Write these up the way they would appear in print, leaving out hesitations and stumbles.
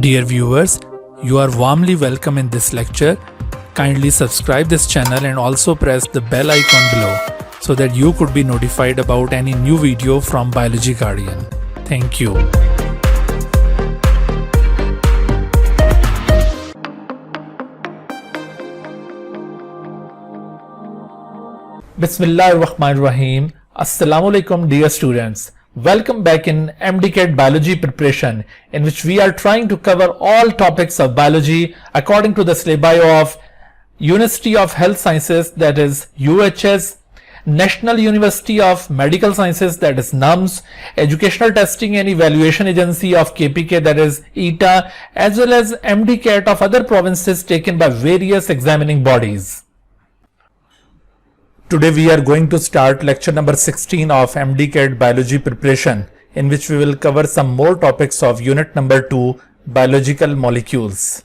Dear viewers, you are warmly welcome in this lecture. Kindly subscribe this channel and also press the bell icon below so that you could be notified about any new video from Biology Guardian. Thank you. Bismillahirrahmanirrahim. Assalamu alaikum dear students. Welcome back in MDCAT Biology preparation, in which we are trying to cover all topics of biology according to the syllabi of University of Health Sciences, that is UHS, National University of Medical Sciences, that is NUMS, Educational Testing and Evaluation Agency of KPK, that is ETA, as well as MDCAT of other provinces taken by various examining bodies. Today we are going to start lecture number 16 of MDCAT Biology preparation, in which we will cover some more topics of unit number 2, Biological Molecules.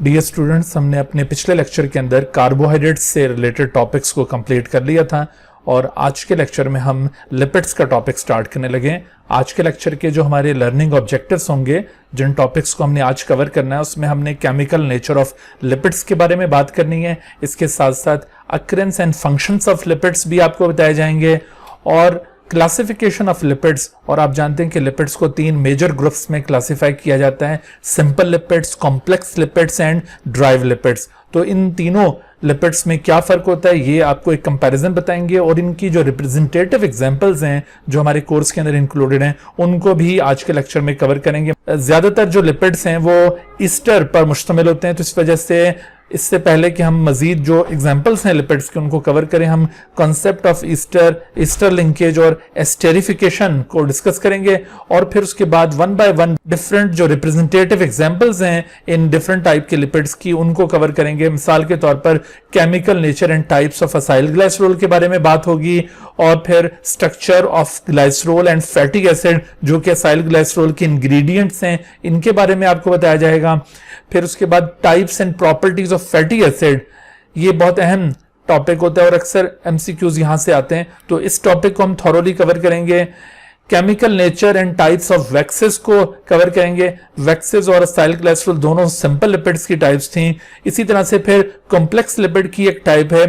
Dear students, हमने अपने पिछले lecture के अंदर carbohydrates से related topics को complete कर लिया था और आज के लेक्चर में हम लिपिड्स का टॉपिक स्टार्ट करने लगे। आज के लेक्चर के जो हमारे लर्निंग ऑब्जेक्टिव्स होंगे, जिन टॉपिक्स को हमने आज कवर करना है, उसमें हमने केमिकल नेचर ऑफ लिपिड्स के बारे में बात करनी है। इसके साथ साथ occurrence and functions of lipids भी आपको बताए जाएंगे और क्लासिफिकेशन ऑफ लिपिड्स। और आप जानते हैं कि लिपिड्स को 3 मेजर ग्रुप्स में क्लासिफाई किया जाता है, simple lipids, complex lipids and drive lipids. तो इन तीनों लिपिड्स में क्या फर्क होता है, ये आपको एक कंपैरिजन बताएंगे और इनकी जो रिप्रेजेंटेटिव एग्जांपल्स हैं जो हमारे कोर्स के अंदर इंक्लूडेड हैं, उनको भी आज के लेक्चर में कवर करेंगे। ज्यादातर जो लिपिड्स हैं वो ईस्टर पर मुश्तमिल होते हैं, तो इस वजह से इससे पहले कि हम मजीद जो एग्जांपल्स हैं लिपिड्स के उनको कवर करें, हम कॉन्सेप्ट ऑफ ईस्टर लिंकेज और एस्टेरिफिकेशन को डिस्कस करेंगे और फिर उसके बाद वन बाय वन डिफरेंट जो रिप्रेजेंटेटिव एग्जांपल्स हैं इन डिफरेंट टाइप के लिपिड्स की, उनको कवर करेंगे। मिसाल के तौर पर chemical nature and types of acyl glycerol के बारे में बात होगी और फिर structure of glycerol and fatty acid, जो कि असाइल ग्लाइसरोल के इंग्रेडिएंट्स हैं, इनके बारे में आपको बताया जाएगा। फिर उसके बाद types and properties of fatty acid, ये बहुत अहम टॉपिक होता है और अक्सर एमसीक्यूज यहां से आते हैं, तो इस टॉपिक को हम थॉरोली कवर करेंगे। Chemical nature and types of waxes को कवर करेंगे। वैक्सेस और असाइल ग्लाइसरोल दोनों सिंपल लिपिड्स की टाइप्स थी। इसी तरह से फिर कॉम्प्लेक्स लिपिड की एक टाइप है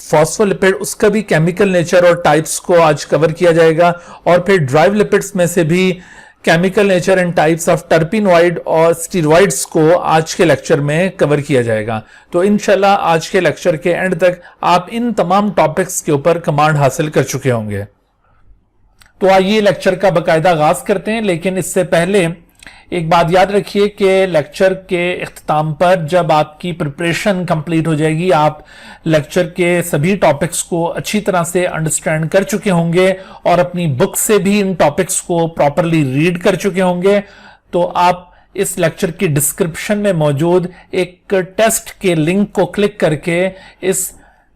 फॉस्फोलिपिड, उसका भी केमिकल नेचर और टाइप्स को आज कवर किया जाएगा। और फिर ड्राइव लिपिड्स में से भी chemical nature and types of terpenoid और स्टीरॉइड्स को आज के लेक्चर में कवर किया जाएगा। तो इंशाल्लाह आज के लेक्चर के एंड तक आप इन तमाम टॉपिक्स के ऊपर कमांड हासिल कर चुके होंगे। तो आइए लेक्चर का बाकायदा आगाज करते हैं, लेकिन इससे पहले एक बात याद रखिए कि लेक्चर के इख्तिताम पर जब आपकी प्रिपरेशन कंप्लीट हो जाएगी, आप लेक्चर के सभी टॉपिक्स को अच्छी तरह से अंडरस्टैंड कर चुके होंगे और अपनी बुक से भी इन टॉपिक्स को प्रॉपरली रीड कर चुके होंगे, तो आप इस लेक्चर की डिस्क्रिप्शन में मौजूद एक टेस्ट के लिंक को क्लिक करके इस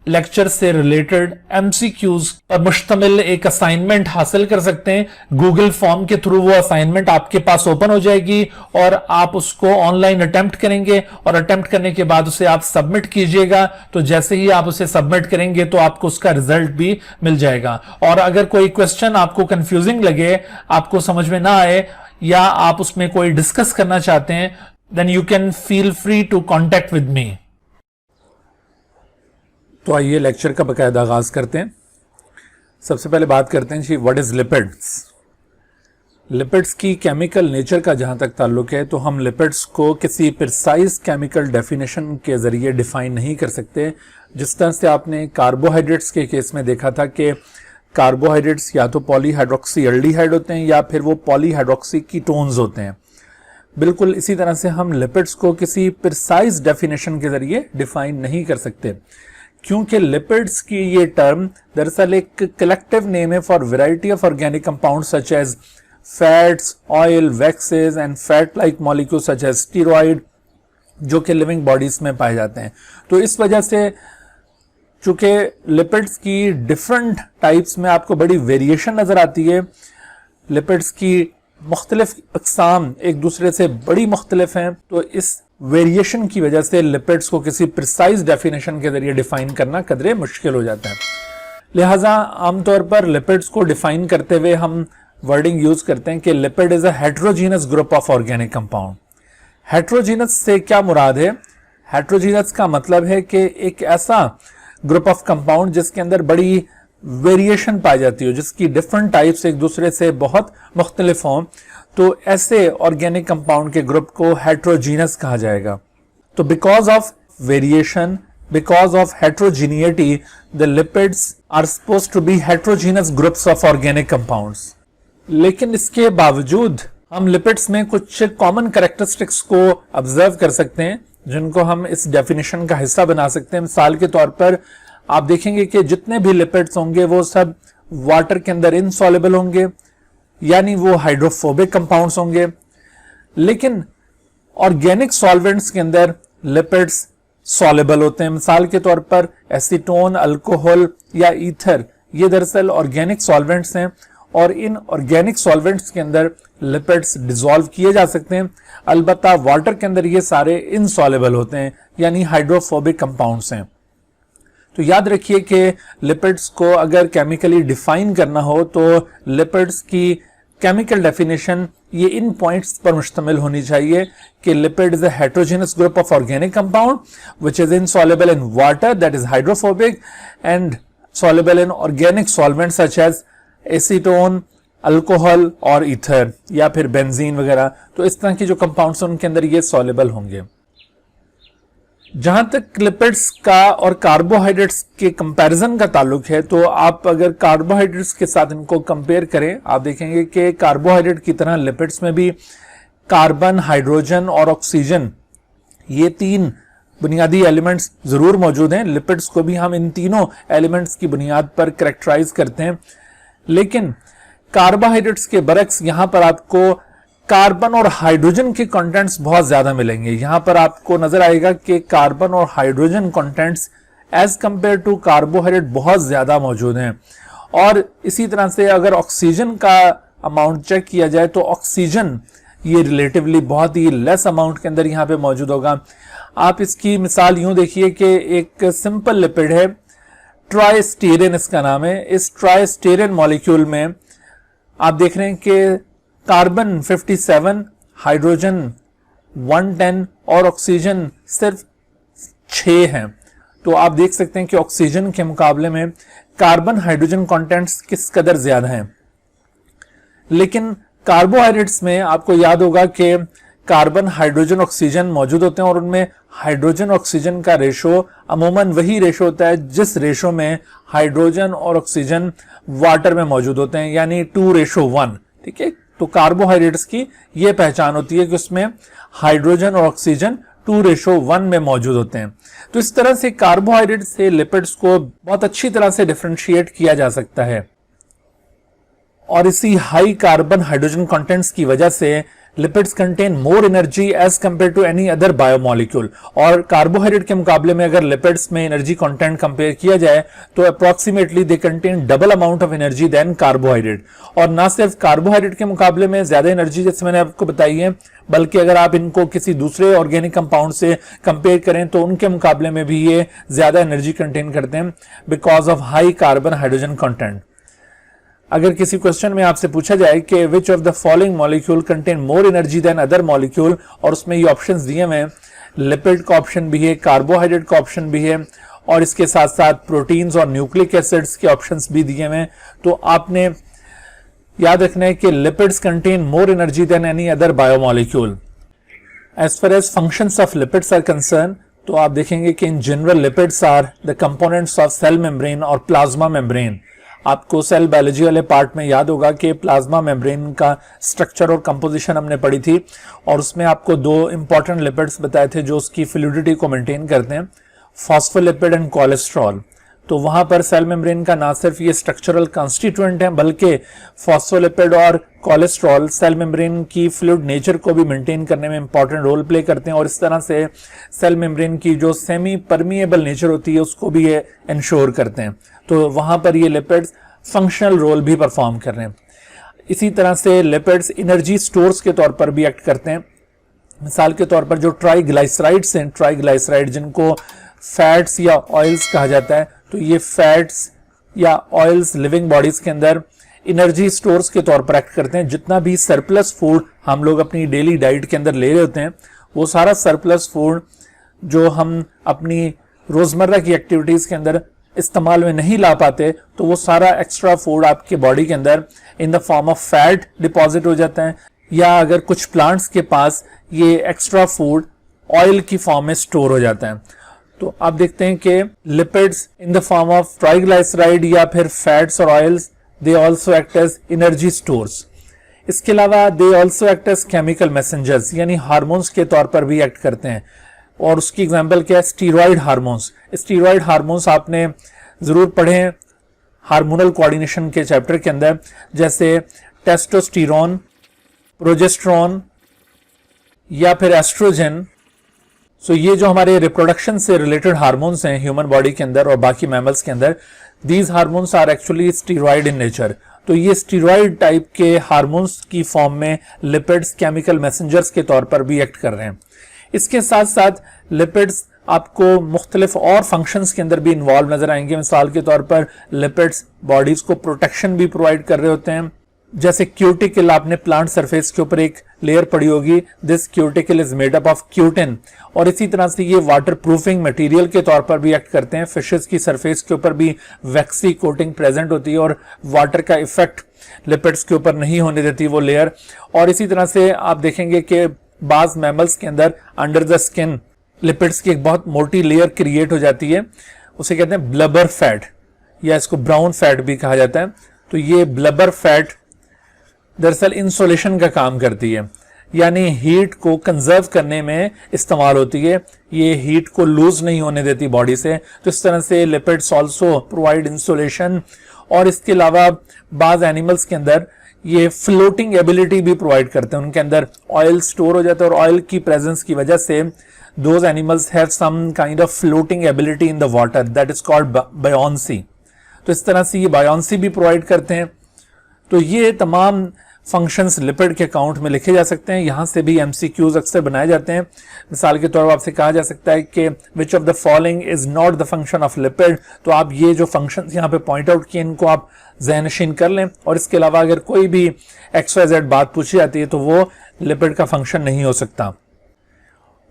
लेक्चर से रिलेटेड एमसीक्यूज पर मुश्तमिल एक असाइनमेंट हासिल कर सकते हैं। गूगल फॉर्म के थ्रू वो असाइनमेंट आपके पास ओपन हो जाएगी और आप उसको ऑनलाइन अटेम्प्ट करेंगे और अटेम्प्ट करने के बाद उसे आप सबमिट कीजिएगा। तो जैसे ही आप उसे सबमिट करेंगे तो आपको उसका रिजल्ट भी मिल जाएगा। और अगर कोई क्वेश्चन आपको कंफ्यूजिंग लगे, आपको समझ में ना आए या आप उसमें कोई डिस्कस करना चाहते हैं, then you can feel free to contact with me. तो आइए लेक्चर का बाकायदा आगाज करते हैं। सबसे पहले बात करते हैं जी, व्हाट इज लिपिड्स। लिपिड्स की केमिकल नेचर का जहां तक ताल्लुक है, तो हम लिपिड्स को किसी प्रिसाइज केमिकल डेफिनेशन के जरिए डिफाइन नहीं कर सकते। जिस तरह से आपने कार्बोहाइड्रेट्स के केस में देखा था कि कार्बोहाइड्रेट्स या तो पॉलीहाइड्रोक्सी एल्डिहाइड होते हैं या फिर वो पॉलीहाइड्रोक्सी कीटोन्स होते हैं, बिल्कुल इसी तरह से हम लिपिड्स को किसी प्रिसाइज डेफिनेशन के जरिए डिफाइन नहीं कर सकते, क्योंकि लिपिड्स की ये टर्म दरअसल एक कलेक्टिव नेम है for variety of organic compound such as fats, oil, waxes and fat like molecule such as steroid, जो कि लिविंग बॉडीज में पाए जाते हैं। तो इस वजह से चूंकि लिपिड्स की डिफरेंट टाइप्स में आपको बड़ी वेरिएशन नजर आती है, लिपिड्स की मुख्तलिफ अक़साम एक दूसरे से बड़ी मुख्तलिफ हैं, तो इस वेरिएशन की वजह से लिपिड्स को किसी प्रिसाइज डेफिनेशन के जरिए डिफाइन करना कदरे मुश्किल हो जाता है। लिहाजा आमतौर पर लिपिड्स को डिफाइन करते हुए हम वर्डिंग यूज करते हैं कि lipid is a heterogeneous group of organic compound. Heterogeneous से क्या मुराद है? हेट्रोजीनस का मतलब है कि एक ऐसा ग्रुप ऑफ कंपाउंड जिसके अंदर बड़ी वेरिएशन पाई जाती हो, जिसकी डिफरेंट टाइप्स एक दूसरे से बहुत मुख्तलिफ हों, तो ऐसे ऑर्गेनिक कंपाउंड के ग्रुप को हेट्रोजीनस कहा जाएगा। तो because of variation, because of heterogeneity, the lipids are supposed to be heterogeneous groups of organic compounds. लेकिन इसके बावजूद हम लिपिड्स में कुछ कॉमन कैरेक्टरिस्टिक्स को ऑब्जर्व कर सकते हैं जिनको हम इस डेफिनेशन का हिस्सा बना सकते हैं। मिसाल के तौर पर आप देखेंगे कि जितने भी लिपिड्स होंगे वो सब वाटर के अंदर इनसॉल्युबल होंगे, यानी वो हाइड्रोफोबिक कंपाउंड्स होंगे। लेकिन ऑर्गेनिक सॉल्वेंट्स के अंदर लिपिड्स सॉल्युबल होते हैं। मिसाल के तौर पर एसीटोन, अल्कोहल या ईथर, ये दरअसल ऑर्गेनिक सॉल्वेंट्स हैं और इन ऑर्गेनिक सॉल्वेंट्स के अंदर लिपिड्स डिसॉल्व किए जा सकते हैं। अलबत्ता वाटर के अंदर ये सारे इनसॉल्युबल होते हैं, यानी हाइड्रोफोबिक कंपाउंड्स हैं। तो याद रखिए कि लिपिड्स को अगर केमिकली डिफाइन करना हो तो लिपिड्स की केमिकल डेफिनेशन ये इन पॉइंट्स पर मुश्तमिल होनी चाहिए कि lipid is a heterogeneous group of organic compound which is insoluble in water, that is hydrophobic, and soluble in organic solvent such as acetone, alcohol और ईथर या फिर बेंजीन वगैरह। तो इस तरह की जो कंपाउंड्स उनके अंदर ये सॉल्युबल होंगे। जहां तक लिपिड्स का और कार्बोहाइड्रेट्स के कंपैरिजन का ताल्लुक है, तो आप अगर कार्बोहाइड्रेट्स के साथ इनको कंपेयर करें, आप देखेंगे कि कार्बोहाइड्रेट की तरह लिपिड्स में भी कार्बन, हाइड्रोजन और ऑक्सीजन, ये तीन बुनियादी एलिमेंट्स जरूर मौजूद हैं। लिपिड्स को भी हम इन तीनों एलिमेंट्स की बुनियाद पर कैरेक्टराइज करते हैं। लेकिन कार्बोहाइड्रेट्स के बरक्स यहां पर आपको कार्बन और हाइड्रोजन के कंटेंट्स बहुत ज्यादा मिलेंगे। यहां पर आपको नजर आएगा कि कार्बन और hydrogen contents as compare to carbohydrate बहुत ज्यादा मौजूद हैं। और इसी तरह से अगर ऑक्सीजन का अमाउंट चेक किया जाए तो ऑक्सीजन ये रिलेटिवली बहुत ही लेस अमाउंट के अंदर यहां पे मौजूद होगा। आप इसकी मिसाल यूं देखिए कि एक सिंपल लिपिड है, ट्राइस्टेरिन इसका नाम है। इस ट्राइस्टेरिन मॉलिक्यूल में आप देख रहे हैं कि कार्बन 57, हाइड्रोजन 110 और ऑक्सीजन सिर्फ 6 हैं। तो आप देख सकते हैं कि ऑक्सीजन के मुकाबले में कार्बन हाइड्रोजन कंटेंट्स किस कदर ज्यादा हैं। लेकिन कार्बोहाइड्रेट्स में आपको याद होगा कि कार्बन, हाइड्रोजन, ऑक्सीजन मौजूद होते हैं और उनमें हाइड्रोजन ऑक्सीजन का रेशो अमूमन वही रेशो होता है जिस रेशो में हाइड्रोजन और ऑक्सीजन वाटर में मौजूद होते हैं, यानी 2:1। ठीक है, तो कार्बोहाइड्रेट्स की यह पहचान होती है कि उसमें हाइड्रोजन और ऑक्सीजन 2:1 में मौजूद होते हैं। तो इस तरह से कार्बोहाइड्रेट से लिपिड्स को बहुत अच्छी तरह से डिफरेंशिएट किया जा सकता है। और इसी हाई कार्बन हाइड्रोजन कंटेंट्स की वजह से lipids contain more energy as compare to any other biomolecule. और कार्बोहाइड्रेट के मुकाबले में अगर लिपिड्स में एनर्जी कंटेंट कंपेयर किया जाए तो approximately they contain double amount of energy than carbohydrate. और ना सिर्फ कार्बोहाइड्रेट के मुकाबले में ज्यादा एनर्जी जैसे मैंने आपको बताई है, बल्कि अगर आप इनको किसी दूसरे ऑर्गेनिक कंपाउंड से कंपेयर करें तो उनके मुकाबले में भी ये ज्यादा एनर्जी कंटेन करते हैं because of high carbon hydrogen content. अगर किसी क्वेश्चन में आपसे पूछा जाए कि which of the following molecule contain more energy than other molecule, और उसमें ये ऑप्शंस दिए हुए हैं, लिपिड का ऑप्शन भी है, कार्बोहाइड्रेट का ऑप्शन भी है और इसके साथ साथ प्रोटीन्स और न्यूक्लिक एसिड्स के ऑप्शंस भी दिए हुए हैं। तो आपने याद रखना है कि lipids contain more energy than any other biomolecule. As far as functions of lipids are concern, तो आप देखेंगे कि in general lipids are the components of cell membrane और प्लाज्मा मेम्ब्रेन। आपको सेल बायोलॉजी वाले पार्ट में याद होगा कि प्लाज्मा मेम्ब्रेन का स्ट्रक्चर और कंपोजिशन हमने पढ़ी थी और उसमें आपको दो इंपॉर्टेंट लिपिड्स बताए थे जो उसकी फ्लूइडिटी को मेंटेन करते हैं, फॉस्फोलिपिड एंड कोलेस्ट्रॉल। तो वहां पर सेल मेम्ब्रेन का ना सिर्फ ये स्ट्रक्चरल कॉन्स्टिट्यूएंट है बल्कि फॉस्फोलिपिड और कोलेस्ट्रॉल सेल मेम्ब्रेन की फ्लूइड नेचर को भी मेंटेन करने में इंपॉर्टेंट रोल प्ले करते हैं और इस तरह से सेल मेम्ब्रेन की जो सेमी परमिएबल नेचर होती है उसको भी ये इंश्योर करते हैं। तो वहां पर ये लिपिड्स फंक्शनल रोल भी परफॉर्म कर रहे हैं। इसी तरह से लिपिड्स एनर्जी स्टोर्स के तौर पर भी एक्ट करते हैं। मिसाल के तौर पर जो ट्राइग्लाइसराइड्स हैं, ट्राइग्लाइसराइड जिनको फैट्स या ऑयल्स कहा जाता है, तो ये फैट्स या ऑयल्स लिविंग बॉडीज के अंदर एनर्जी स्टोर्स के तौर पर एक्ट करते हैं। जितना भी सरप्लस फूड हम लोग अपनी डेली डाइट के अंदर ले रहे होते हैं, वो सारा सरप्लस फूड जो हम अपनी रोजमर्रा की एक्टिविटीज के अंदर इस्तेमाल में नहीं ला पाते, तो वो सारा एक्स्ट्रा फूड आपके बॉडी के अंदर इन the form of fat deposit हो जाता है, या अगर कुछ प्लांट्स के पास ये एक्स्ट्रा फूड ऑयल की फॉर्म में स्टोर हो जाता है। तो आप देखते हैं कि lipids in the form of triglyceride या फिर फैट्स और oils, they also act as energy stores. इसके अलावा they also act as chemical messengers, यानी हार्मोन्स के तौर पर भी एक्ट करते हैं। और उसकी एग्जांपल क्या है? Steroid hormones. स्टीरॉयड हार्मोन्स आपने जरूर पढ़े हैं हार्मोनल कोऑर्डिनेशन के चैप्टर के अंदर, जैसे टेस्टोस्टेरोन, प्रोजेस्टेरोन या फिर एस्ट्रोजन। सो ये जो हमारे रिप्रोडक्शन से रिलेटेड हार्मोन्स हैं ह्यूमन बॉडी के अंदर और बाकी मैमल्स के अंदर, these hormones are actually steroid in nature. तो ये स्टीरॉयड टाइप के हार्मोन्स की फॉर्म में लिपिड्स केमिकल मैसेंजर्स के तौर पर भी एक्ट कर रहे हैं। इसके साथ साथ लिपिड्स आपको मुख्तलिफ और फंक्शंस के अंदर भी इन्वॉल्व नजर आएंगे। मिसाल के तौर पर लिपिड्स बॉडीज को प्रोटेक्शन भी प्रोवाइड कर रहे होते हैं, जैसे क्यूटिकल, आपने प्लांट सरफेस के ऊपर एक लेयर पड़ी होगी, this cuticle is made up of cutin, और इसी तरह से ये वाटर प्रूफिंग मटेरियल के तौर पर भी एक्ट करते हैं। फिशेस की सरफेस के ऊपर भी वैक्सी कोटिंग प्रेजेंट होती है और वाटर का इफेक्ट लिपिड्स के ऊपर नहीं होने देती वो लेयर। और इसी तरह से आप देखेंगे कि बाज मैमल्स के अंदर अंडर द स्किन लिपिड्स की एक बहुत मोटी लेयर क्रिएट हो जाती है, उसे कहते हैं ब्लबर फैट, या इसको ब्राउन फैट भी कहा जाता है। तो ये ब्लबर फैट दरअसल इंसुलेशन का काम करती है, यानी हीट को कंजर्व करने में इस्तेमाल होती है। ये हीट को लूज नहीं होने देती बॉडी से। तो इस तरह से लिपिड्स आल्सो प्रोवाइड इंसुलेशन। और इसके अलावा बाज एनिमल्स के अंदर ये फ्लोटिंग एबिलिटी भी प्रोवाइड करते हैं। उनके अंदर ऑयल स्टोर हो जाता है और ऑयल की प्रेजेंस की वजह से those animals have some kind of floating ability in the water, that is called buoyancy. तो इस तरह से ये बायोन्सी भी प्रोवाइड करते हैं। तो ये तमाम फंक्शंस लिपिड के अकाउंट में लिखे जा सकते हैं। यहां से भी एमसीक्यूज अक्सर बनाए जाते हैं। मिसाल के तौर पर आपसे कहा जा सकता है कि which of the following is not the function of lipid. तो आप ये जो फंक्शंस यहां पे पॉइंट आउट किए, इनको आप ज़हनशीन कर लें। और इसके अलावा अगर कोई भी XYZ बात पूछी जाती है तो वो लिपिड का फंक्शन नहीं हो सकता।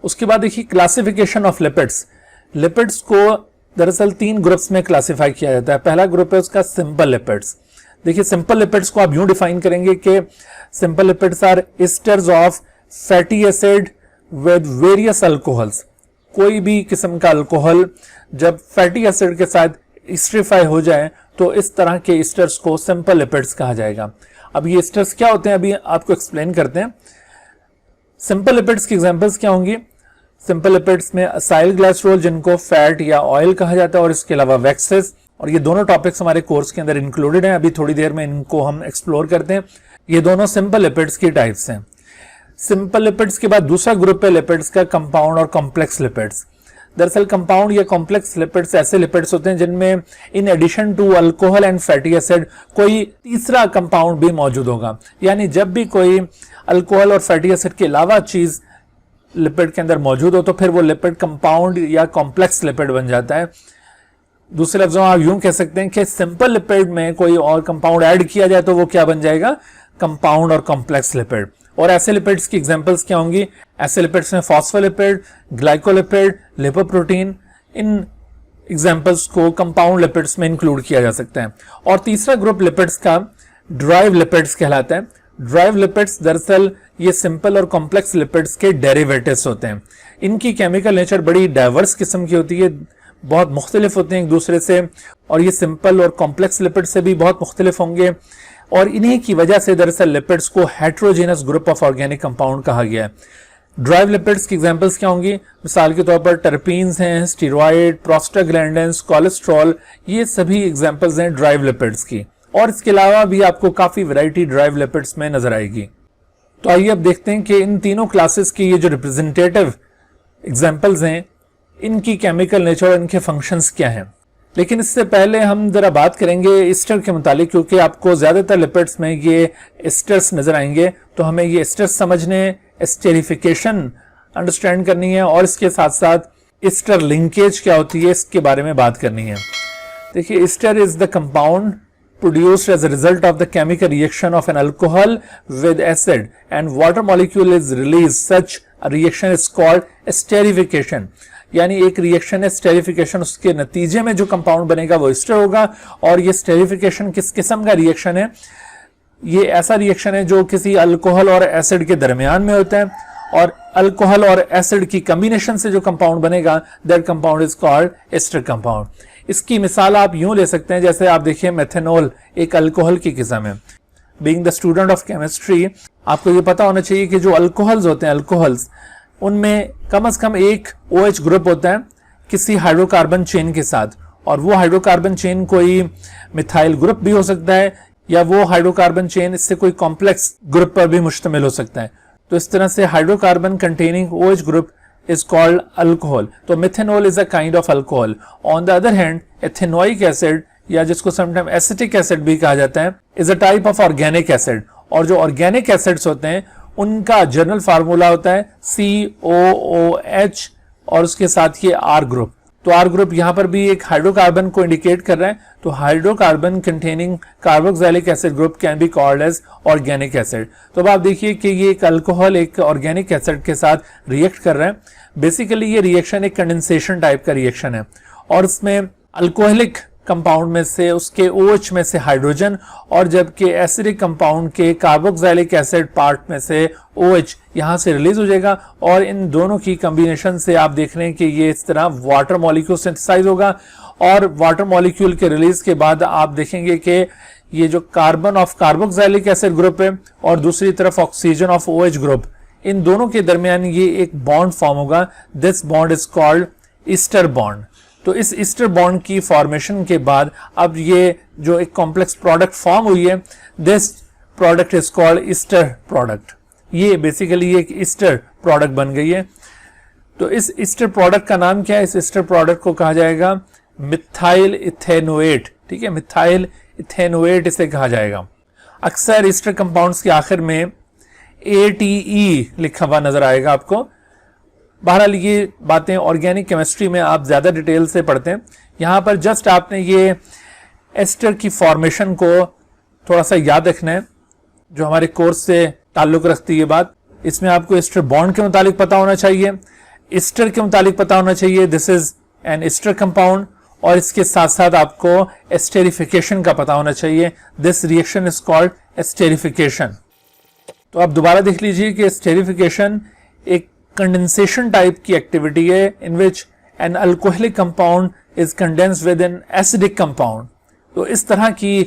उसके बाद देखिए क्लासिफिकेशन ऑफ लिपिड्स। लिपिड्स को दरअसल 3 ग्रुप्स में क्लासिफाई किया जाता है। पहला ग्रुप है उसका सिंपल लिपिड्स। देखिए सिंपल लिपिड्स को आप यूं डिफाइन करेंगे कि simple lipids are esters of fatty acid with various alcohols. कोई भी किस्म का अल्कोहल जब फैटी एसिड के साथ एस्टरीफाई हो जाए तो इस तरह के एस्टर्स को सिंपल लिपिड्स कहा जाएगा। अब ये एस्टर्स क्या होते हैं अभी आपको एक्सप्लेन करते हैं। सिंपल लिपिड्स की एग्जांपल्स क्या होंगी? सिंपल लिपिड्स में असाइल ग्लाइसरॉल, जिनको फैट या ऑयल कहा जाता है, और इसके अलावा वैक्सेस। और ये दोनों टॉपिक्स हमारे कोर्स के अंदर इंक्लूडेड हैं। अभी थोड़ी देर में इनको हम एक्सप्लोर करते हैं। ये दोनों सिंपल लिपिड्स की टाइप्स हैं। सिंपल लिपिड्स के बाद दूसरा ग्रुप है लिपिड्स का कंपाउंड और कॉम्प्लेक्स लिपिड्स। दरअसल कंपाउंड या कॉम्प्लेक्स लिपिड्स ऐसे लिपिड्स होते हैं जिनमें in addition to alcohol and fatty acid कोई तीसरा कंपाउंड भी मौजूद होगा। यानी जब भी कोई अल्कोहल और फैटी एसिड के अलावा चीज लिपिड के अंदर मौजूद हो तो फिर वो लिपिड कंपाउंड या कॉम्प्लेक्स लिपिड बन जाता है। दूसरे लफ्जों में आप यूं कह सकते हैं कि सिंपल लिपिड में कोई और कंपाउंड ऐड किया जाए तो वो क्या बन जाएगा? कंपाउंड और कॉम्प्लेक्स लिपिड। और ऐसे लिपिड्स की एग्जांपल्स क्या होंगी? ऐसे लिपिड्स में फॉस्फोलिपिड, ग्लाइकोलिपिड, लिपोप्रोटीन, इन एग्जांपल्स को कंपाउंड लिपिड्स में इंक्लूड किया जा सकता है। और तीसरा ग्रुप लिपिड्स का ड्राइव लिपिड्स कहलाता है। ड्राइव लिपिड्स दरअसल ये सिंपल और कॉम्प्लेक्स लिपिड्स के डेरिवेटिव्स होते हैं। इनकी केमिकल नेचर बड़ी डाइवर्स किस्म की होती है, बहुत मुख्तलिफ होते हैं एक दूसरे से, और ये सिंपल और कॉम्प्लेक्स लिपिड से भी बहुत मुख्तलिफ होंगे। और इन्हीं की वजह से दरअसल लिपिड्स को heterogeneous group of organic compound कहा गया है। ड्राइव लिपिड्स की एग्जांपल्स क्या होंगी? मिसाल के तौर पर टर्पीन्स हैं, स्टीरॉयड, प्रोस्टाग्लैंडिन्स, कोलेस्ट्रॉल, ये सभी एग्जांपल्स हैं ड्राइव लिपिड्स की। और इसके अलावा भी आपको काफी वैरायटी ड्राइव लिपिड्स में नजर आएगी। तो आइए अब देखते हैं कि इन तीनों क्लासेस की ये जो रिप्रेजेंटेटिव एग्जांपल्स हैं, इनकी केमिकल नेचर और इनके फंक्शंस क्या हैं। लेकिन इससे पहले हम जरा बात करेंगे एस्टर के मुतालिक, क्योंकि आपको ज्यादातर लिपिड्स में ये एस्टर्स नजर आएंगे। तो हमें ये एस्टर्स समझने, एस्टेरिफिकेशन अंडरस्टैंड करनी है, और इसके साथ साथ एस्टर लिंकेज क्या होती है इसके बारे में बात करनी है। देखिए ester is the compound produced as a result of the chemical reaction of an alcohol with acid and water molecule is released. Such a reaction is called esterification. यानी एक रिएक्शन है स्टेरिफिकेशन, उसके नतीजे में जो कंपाउंड बनेगा वो ester होगा। और ये स्टेरिफिकेशन किस किस्म का रिएक्शन है? ये ऐसा रिएक्शन है जो किसी अल्कोहल और एसिड के दरमियान में होता है, और अल्कोहल और एसिड की कॉम्बिनेशन से जो कंपाउंड बनेगा that compound is called ester compound. इसकी मिसाल आप यूं ले सकते हैं, जैसे आप देखिए मेथेनॉल एक अल्कोहल की किस्म है। Being the student of chemistry आपको ये पता होना चाहिए कि जो अल्कोहल्स होते हैं, अल्कोहल्स, उनमें कम से कम एक OH ग्रुप होता है किसी हाइड्रोकार्बन चेन के साथ, और वो हाइड्रोकार्बन चेन कोई मिथाइल ग्रुप भी हो सकता है, या वो हाइड्रोकार्बन चेन इससे कोई कॉम्प्लेक्स ग्रुप पर भी मुश्तमिल हो सकता है। तो इस तरह से hydrocarbon containing OH group is called alcohol. तो methanol is a kind of alcohol. On the other hand, ethanoic acid या जिसको sometimes acetic acid भी कहा जाता है is a type of organic acid. और जो organic acids होते हैं उनका जनरल फार्मूला होता है COOH और उसके साथ ये R ग्रुप। तो R ग्रुप यहाँ पर भी एक हाइड्रोकार्बन को इंडिकेट कर रहा है। तो hydrocarbon containing carboxylic acid group can be called as organic acid. तो अब आप देखिए कि ये एक अल्कोहल एक ऑर्गेनिक एसिड के साथ रिएक्ट कर रहा है। बेसिकली ये रिएक्शन एक कंडेंसेशन टाइप का रिएक्शन है, और इसमें अल्कोहलिक कंपाउंड में से उसके OH में से हाइड्रोजन, और जबकि एसिडिक कंपाउंड के कार्बोक्सिलिक एसिड पार्ट में से OH यहां से रिलीज हो जाएगा, और इन दोनों की कॉम्बिनेशन से आप देख रहे हैं कि ये इस तरह वाटर मॉलिक्यूल सिंथेसाइज होगा, और वाटर मॉलिक्यूल के रिलीज के बाद आप देखेंगे कि ये जो carbon of carboxylic acid group है और दूसरी तरफ ऑक्सीजन ऑफ OH ग्रुप, इन दोनों के दरमियान ये एक बॉन्ड फॉर्म होगा। This bond is called ester bond. तो इस ईस्टर बॉन्ड की फॉर्मेशन के बाद अब ये जो एक कॉम्प्लेक्स प्रोडक्ट फॉर्म हुई है, this product is called Easter product. ये बेसिकली एक ईस्टर प्रोडक्ट बन गई है। तो इस ईस्टर प्रोडक्ट का नाम क्या है? इस ईस्टर प्रोडक्ट को कहा जाएगा मिथाइल इथेनोएट। ठीक है, मिथाइल इथेनोएट इसे कहा जाएगा। अक्सर ईस्टर कंपाउंड्स के आखिर में ATE लिखा हुआ नजर आएगा आपको। बहरहाल ये बातें ऑर्गेनिक केमिस्ट्री में आप ज्यादा डिटेल से पढ़ते हैं। यहां पर जस्ट आपने ये एस्टर की फॉर्मेशन को थोड़ा सा याद रखना है, जो हमारे कोर्स से ताल्लुक रखती है बात। इसमें आपको एस्टर बॉन्ड के मुतालिक पता होना चाहिए, एस्टर के मुतालिक पता होना चाहिए this is an ester compound, और इसके साथ साथ आपको एस्टेरिफिकेशन का पता होना चाहिए। This reaction is called esterification. तो आप दोबारा देख लीजिए कि एस्टेरिफिकेशन एक कंडेंसेशन टाइप की एक्टिविटी है in which an alcoholic compound is condensed with an acidic compound. तो इस तरह की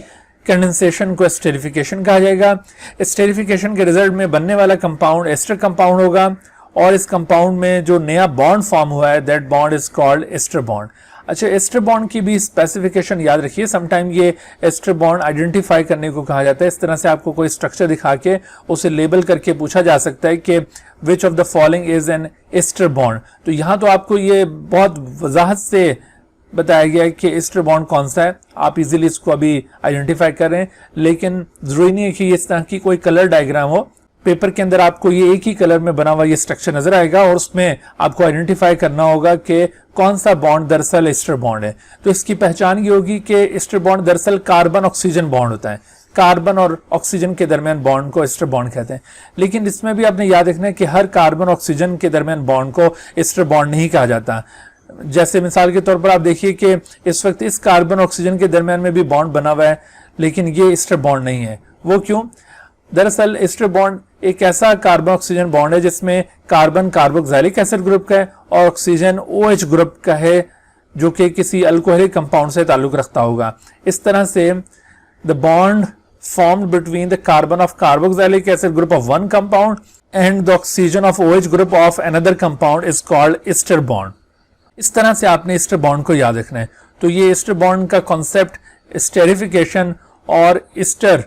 कंडेंसेशन को एस्टेरिफिकेशन कहा जाएगा। एस्टेरिफिकेशन के रिजल्ट में बनने वाला कंपाउंड एस्टर कंपाउंड होगा, और इस कंपाउंड में जो नया बॉन्ड फॉर्म हुआ है that bond is called ester bond. अच्छा, एस्टर बॉन्ड की भी स्पेसिफिकेशन याद रखिए। समटाइम ये एस्टर बॉन्ड आइडेंटिफाई करने को कहा जाता है। इस तरह से आपको कोई स्ट्रक्चर दिखा के उसे लेबल करके पूछा जा सकता है कि which of the following is an ester bond. तो यहाँ तो आपको ये बहुत वजाहत से बताया गया है कि एस्टर बॉन्ड कौन सा है, आप इजीली इसको अभी आइडेंटिफाई कर रहे हैं, लेकिन जरूरी नहीं है कि इस तरह की कोई कलर डायग्राम हो। पेपर के अंदर आपको ये एक ही कलर में बना हुआ ये स्ट्रक्चर नजर आएगा, और उसमें आपको आइडेंटिफाई करना होगा कि कौन सा बॉन्ड दरअसल एस्टर बॉन्ड है। तो इसकी पहचान ये होगी कि एस्टर बॉन्ड दरअसल कार्बन ऑक्सीजन बॉन्ड होता है। कार्बन और ऑक्सीजन के दरमियान बॉन्ड को एस्टर बॉन्ड कहते हैं। लेकिन इसमें भी आपने याद रखना है कि हर कार्बन ऑक्सीजन के दरमियान बॉन्ड को एस्टर बॉन्ड नहीं कहा जाता। जैसे मिसाल के तौर पर आप देखिए कि इस वक्त इस कार्बन ऑक्सीजन के दरमियान में भी बॉन्ड बना हुआ है, लेकिन ये एस्टर बॉन्ड नहीं है। वो क्यों? दरअसल एस्टर बॉन्ड एक ऐसा कार्बन ऑक्सीजन बॉन्ड है जिसमें कार्बन कार्बोक्सिलिक एसिड ग्रुप का है और ऑक्सीजन OH ग्रुप का है, जो कि किसी अल्कोहलिक कंपाउंड से ताल्लुक रखता होगा। इस तरह से the bond formed between the carbon of carboxylic acid group of one compound and the oxygen of OH group of another compound is called ester bond. इस तरह से आपने ester bond को याद रखना है। तो ये ester bond का कॉन्सेप्ट esterification और ester,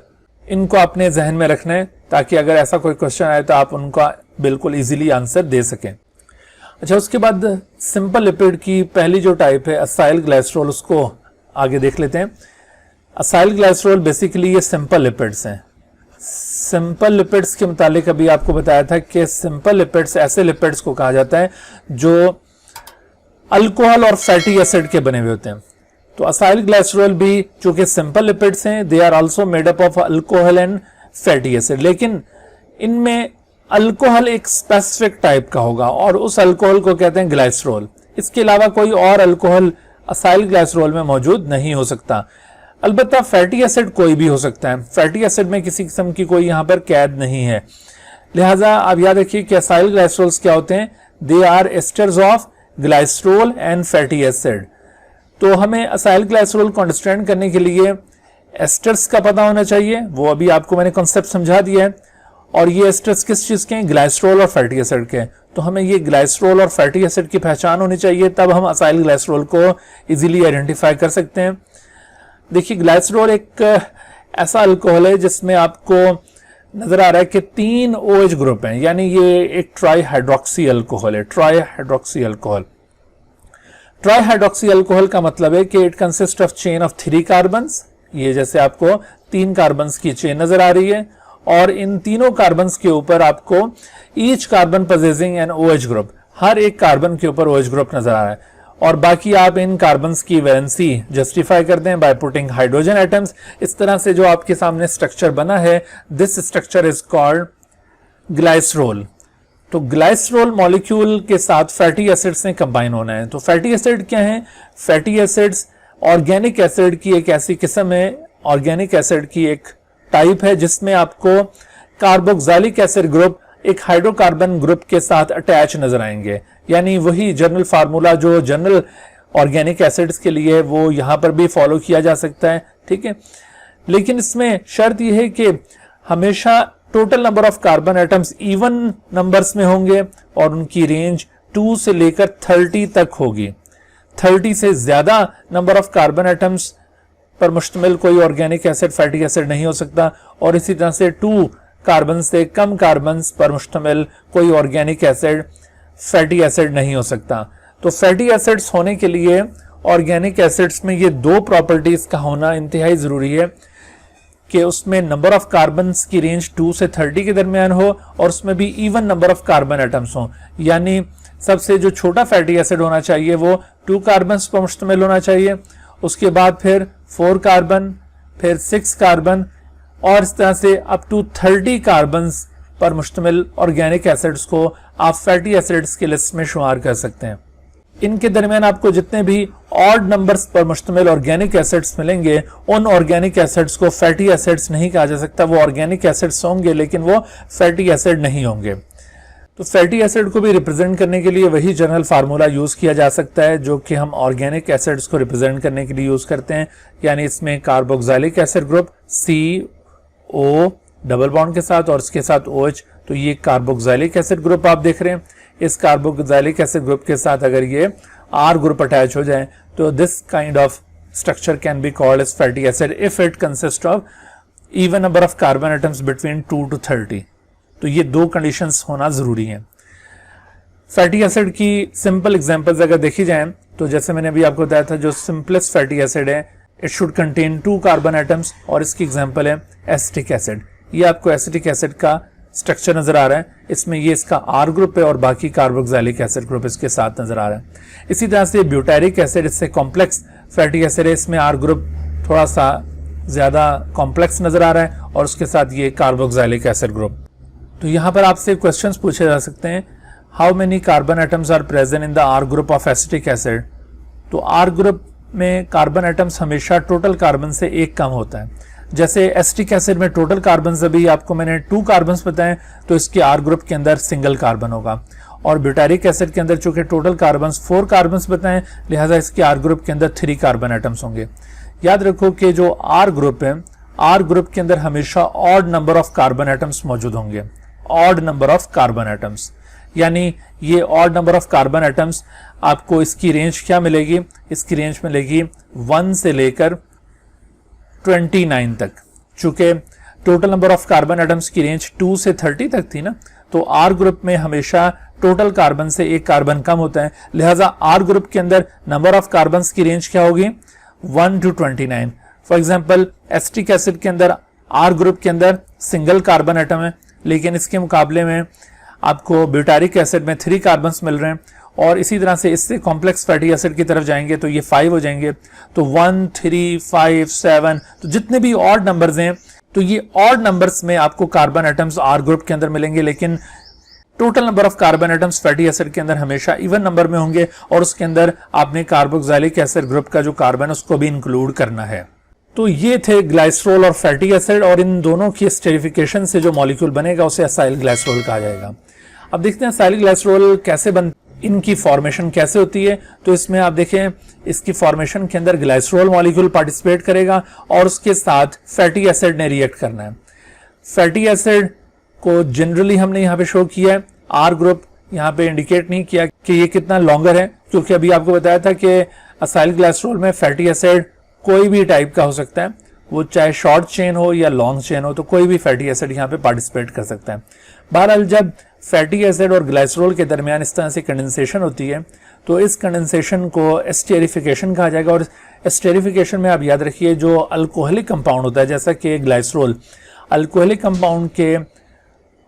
इनको अपने जहन में रखना है ताकि अगर ऐसा कोई क्वेश्चन आए तो आप उनका बिल्कुल इजीली आंसर दे सकें। अच्छा, उसके बाद सिंपल लिपिड की पहली जो टाइप है असाइल ग्लाइसरॉल, उसको आगे देख लेते हैं। असाइल ग्लाइसरॉल बेसिकली ये सिंपल लिपिड्स हैं। सिंपल लिपिड्स के मुतालिक अभी आपको बताया था कि सिंपल लिपिड्स ऐसे लिपिड्स को कहा जाता है जो अल्कोहल और फैटी एसिड के बने हुए होते हैं। तो असाइल ग्लाइसरॉल भी चूंकि सिंपल लिपिड्स हैं, they are also made up of alcohol and fatty acid, लेकिन इनमें अल्कोहल एक स्पेसिफिक टाइप का होगा और उस अल्कोहल को कहते हैं ग्लाइसरॉल। इसके अलावा कोई और अल्कोहल असाइल ग्लाइसरॉल में मौजूद नहीं हो सकता। अलबत्ता फैटी एसिड कोई भी हो सकता है, फैटी एसिड में किसी किस्म की कोई यहां पर कैद नहीं है। लिहाजा आप याद रखिए कि असाइल ग्लाइसरॉल्स क्या होते हैं, they are esters of glycerol and fatty acid. तो हमें असाइल ग्लाइसरॉल को अंडरस्टैंड करने के लिए एस्टर्स का पता होना चाहिए, वो अभी आपको मैंने कॉन्सेप्ट समझा दिया है। और ये एस्टर्स किस चीज के हैं, ग्लाइसरॉल और फैटी एसिड के। तो हमें ये ग्लाइसरॉल और फैटी एसिड की पहचान होनी चाहिए, तब हम असाइल ग्लाइसरॉल को इजीली आइडेंटिफाई कर सकते हैं। देखिए ग्लाइसरॉल एक ऐसा अल्कोहल है जिसमें आपको नजर आ रहा है कि 3 OH ग्रुप हैं, यानी ये एक ट्राई हाइड्रोक्सी अल्कोहल है। Try hydroxy alcohol, try hydroxy alcohol का मतलब है कि it consist of chain of 3 carbons. ये जैसे आपको 3 कार्बन्स की चेन नजर आ रही है और इन तीनों कार्बन्स के ऊपर आपको each carbon possessing an OH group, हर एक कार्बन के ऊपर OH ग्रुप नजर आ रहा है। और बाकी आप इन कार्बन्स की वैलेंसी जस्टिफाई करते हैं बाय पुटिंग हाइड्रोजन एटम्स। इस तरह से जो आपके सामने स्ट्रक्चर बना है, this structure is called glycerol. तो ग्लाइसरॉल मॉलिक्यूल के साथ फैटी एसिड्स ने कंबाइन होना है। तो फैटी एसिड क्या है, फैटी एसिड्स ऑर्गेनिक एसिड की एक ऐसी किस्म है, ऑर्गेनिक एसिड की एक टाइप है जिसमें आपको कार्बोक्सिलिक एसिड ग्रुप एक हाइड्रोकार्बन ग्रुप के साथ अटैच नजर आएंगे। यानी वही जनरल फार्मूला जो जनरल ऑर्गेनिक एसिड्स के लिए वो यहां पर भी फॉलो किया जा सकता है, ठीक है। लेकिन इसमें शर्त यह है कि हमेशा total number of carbon atoms even numbers में होंगे और उनकी रेंज 2 से लेकर 30 तक होगी। 30 से ज्यादा नंबर ऑफ कार्बन एटम्स पर मुश्तमिल कोई ऑर्गेनिक एसिड फैटी एसिड नहीं हो सकता और इसी तरह से 2 कार्बन से कम कार्बन पर मुश्तमिल कोई ऑर्गेनिक एसिड फैटी एसिड नहीं हो सकता। तो फैटी एसिड्स होने के लिए ऑर्गेनिक एसिड्स में ये 2 प्रॉपर्टीज का होना इंतहाई जरूरी है कि उसमें नंबर ऑफ कार्बन की रेंज 2 से 30 के दरमियान हो और उसमें भी even number of carbon atoms हो। यानी सबसे जो छोटा फैटी एसिड होना चाहिए वो 2 कार्बन पर मुश्तमिल होना चाहिए, उसके बाद फिर 4 कार्बन, फिर 6 कार्बन और इस तरह से अप टू 30 कार्बन पर मुश्तमिल ऑर्गेनिक एसिड्स को आप फैटी एसिड्स की लिस्ट में शुमार कर सकते हैं। इनके दरमियान आपको जितने भी ऑड नंबर्स पर मुश्तमिल ऑर्गेनिक एसिड्स मिलेंगे, उन ऑर्गेनिक एसिड्स को फैटी एसिड्स नहीं कहा जा सकता। वो ऑर्गेनिक एसिड्स होंगे लेकिन वो फैटी एसिड नहीं होंगे। तो फैटी एसिड को भी रिप्रेजेंट करने के लिए वही जनरल फार्मूला यूज किया जा सकता है जो कि हम ऑर्गेनिक एसिड्स को रिप्रेजेंट करने के लिए यूज करते हैं। यानी इसमें carboxylic acid group CO double bond के साथ और इसके साथ OH, तो ये कार्बोक्सिलिक एसिड ग्रुप आप देख रहे हैं। इस कार्बोक्सिलिक एसिड ग्रुप के साथ अगर ये R ग्रुप अटैच हो जाए तो this kind of structure can be called as fatty acid if it consist of even number of carbon atoms between 2 to 30। तो ये 2 कंडीशंस होना जरूरी है। फैटी एसिड की सिंपल एग्जांपल्स अगर देखी जाएं तो जैसे मैंने अभी आपको बताया था, जो सिंपलेस्ट फैटी एसिड है it should contain 2 carbon atoms और इसकी एग्जांपल है एसिटिक एसिड। ये आपको एसिटिक एसिड का स्ट्रक्चर नजर आ रहा है, इसमें ये इसका R ग्रुप है और बाकी कार्बोक्सिलिक एसिड ग्रुप इसके साथ नजर आ रहा है। इसी तरह से ब्यूटारिक एसिड, इससे कॉम्प्लेक्स फैटी एसिड है, इसमें R ग्रुप थोड़ा सा ज्यादा कॉम्प्लेक्स नजर आ रहा है और उसके साथ ये कार्बोक्सिलिक एसिड ग्रुप। तो यहाँ पर आपसे क्वेश्चंस पूछे जा सकते हैं, how many carbon atoms are present in the R group of acetic acid. तो R ग्रुप में कार्बन एटम्स हमेशा टोटल कार्बन से 1 कम होता है। जैसे एसिटिक एसिड में टोटल कार्बन अभी आपको मैंने 2 कार्बन बताए, तो इसके R ग्रुप के अंदर सिंगल कार्बन होगा। और ब्यूटारिक एसिड के अंदर चूंकि टोटल कार्बन 4 कार्बन बताएं, लिहाजा इसके R ग्रुप के अंदर 3 कार्बन एटम्स होंगे। याद रखो कि जो R ग्रुप है, R ग्रुप के अंदर हमेशा odd number of carbon atoms मौजूद होंगे। Odd number of carbon atoms, यानी ये odd number of carbon atoms आपको इसकी रेंज क्या मिलेगी, इसकी रेंज मिलेगी 1 से लेकर 29 तक। चूंकि total number of carbon atoms की रेंज 2 से 30 तक थी ना, तो R ग्रुप में हमेशा टोटल कार्बन से 1 कार्बन कम होता है, लिहाजा R ग्रुप के अंदर नंबर ऑफ कार्बन की रेंज क्या होगी, 1 to 29। For example acetic acid के अंदर R ग्रुप के अंदर सिंगल कार्बन एटम है, लेकिन इसके मुकाबले में आपको ब्यूटारिक एसिड में 3 कार्बन मिल रहे हैं और इसी तरह से इससे कॉम्प्लेक्स फैटी एसिड की तरफ जाएंगे तो ये 5 हो जाएंगे। तो 1, 3, 5, 7, तो जितने भी ऑड नंबर्स हैं तो ये ऑड नंबर्स में आपको कार्बन एटम्स आर ग्रुप के अंदर मिलेंगे, लेकिन total number of carbon atoms fatty acid के अंदर हमेशा इवन नंबर में होंगे और उसके अंदर आपने कार्बोक्सिलिक एसिड ग्रुप का जो कार्बन उसको भी इंक्लूड करना है। तो ये थे ग्लाइसरोल और फैटी एसिड, और इन दोनों की स्टेरिफिकेशन से जो मॉलिक्यूल बनेगा उसे असाइल ग्लाइसरोल कहा जाएगा। अब देखते हैं असाइल ग्लाइसरोल कैसे इनकी फॉर्मेशन कैसे होती है। तो इसमें आप देखें, इसकी फॉर्मेशन के अंदर ग्लाइसरोल मॉलिक्यूल पार्टिसिपेट करेगा और उसके साथ फैटी एसिड ने रिएक्ट करना है। फैटी एसिड को जनरली हमने यहाँ पे शो किया है, आर ग्रुप यहाँ पे इंडिकेट नहीं किया कि ये कितना लॉन्गर है, क्योंकि अभी आपको बताया था कि असाइल ग्लाइसरोल में फैटी एसिड कोई भी टाइप का हो सकता है, वो चाहे शॉर्ट चेन हो या लॉन्ग चेन हो, तो कोई भी फैटी एसिड यहाँ पे पार्टिसिपेट कर सकता है। बहरहाल जब फैटी एसिड और ग्लाइसरोल के दरमियान इस तरह से कंडेंसेशन होती है तो इस कंडेंसेशन को एस्टेरिफिकेशन कहा जाएगा। और एस्टेरिफिकेशन में आप याद रखिए, जो अल्कोहलिक कंपाउंड होता है जैसा कि ग्लाइसरोल, अल्कोहलिक कंपाउंड के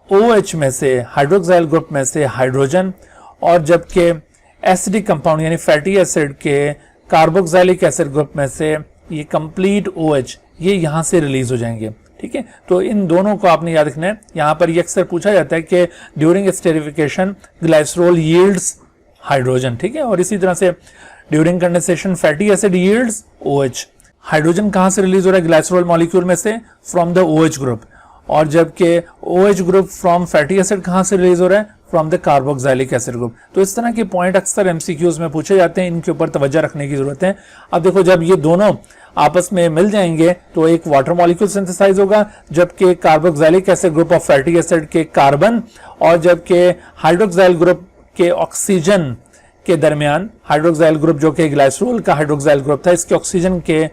OH में से, हाइड्रोक्साइल ग्रुप में से हाइड्रोजन, और जबकि एसिडिक कंपाउंड यानी फैटी एसिड के कार्बोक्सिलिक एसिड ग्रुप में से ये कंप्लीट OH ये यहां से रिलीज हो जाएंगे। ठीक है, तो इन दोनों को आपने याद रखना है। यहां पर ये अक्सर पूछा जाता है कि during esterification glycerol yields hydrogen. ठीक है, और इसी तरह से during condensation fatty acid yields OH। Hydrogen कहां से रिलीज हो रहा है ग्लाइसरोल मॉलिक्यूल में से? From the OH group. और जबकि OH group from fatty acid कहां से रिलीज हो रहा है? From the carboxylic acid group. तो इस तरह के पॉइंट अक्सर MCQs में पूछे जाते हैं, इनके ऊपर तवज्जो रखने की जरूरत है। अब देखो, जब ये दोनों आपस में मिल जाएंगे तो एक वाटर मॉलिक्यूल सिंथेसाइज होगा, जबकि carboxylic acid group of fatty acid के कार्बन और जबकि हाइड्रोक्साइल ग्रुप के ऑक्सीजन के दरमियान, हाइड्रोक्साइल ग्रुप जो कि ग्लाइसरोल का हाइड्रोक्साइल ग्रुप था, इसके ऑक्सीजन के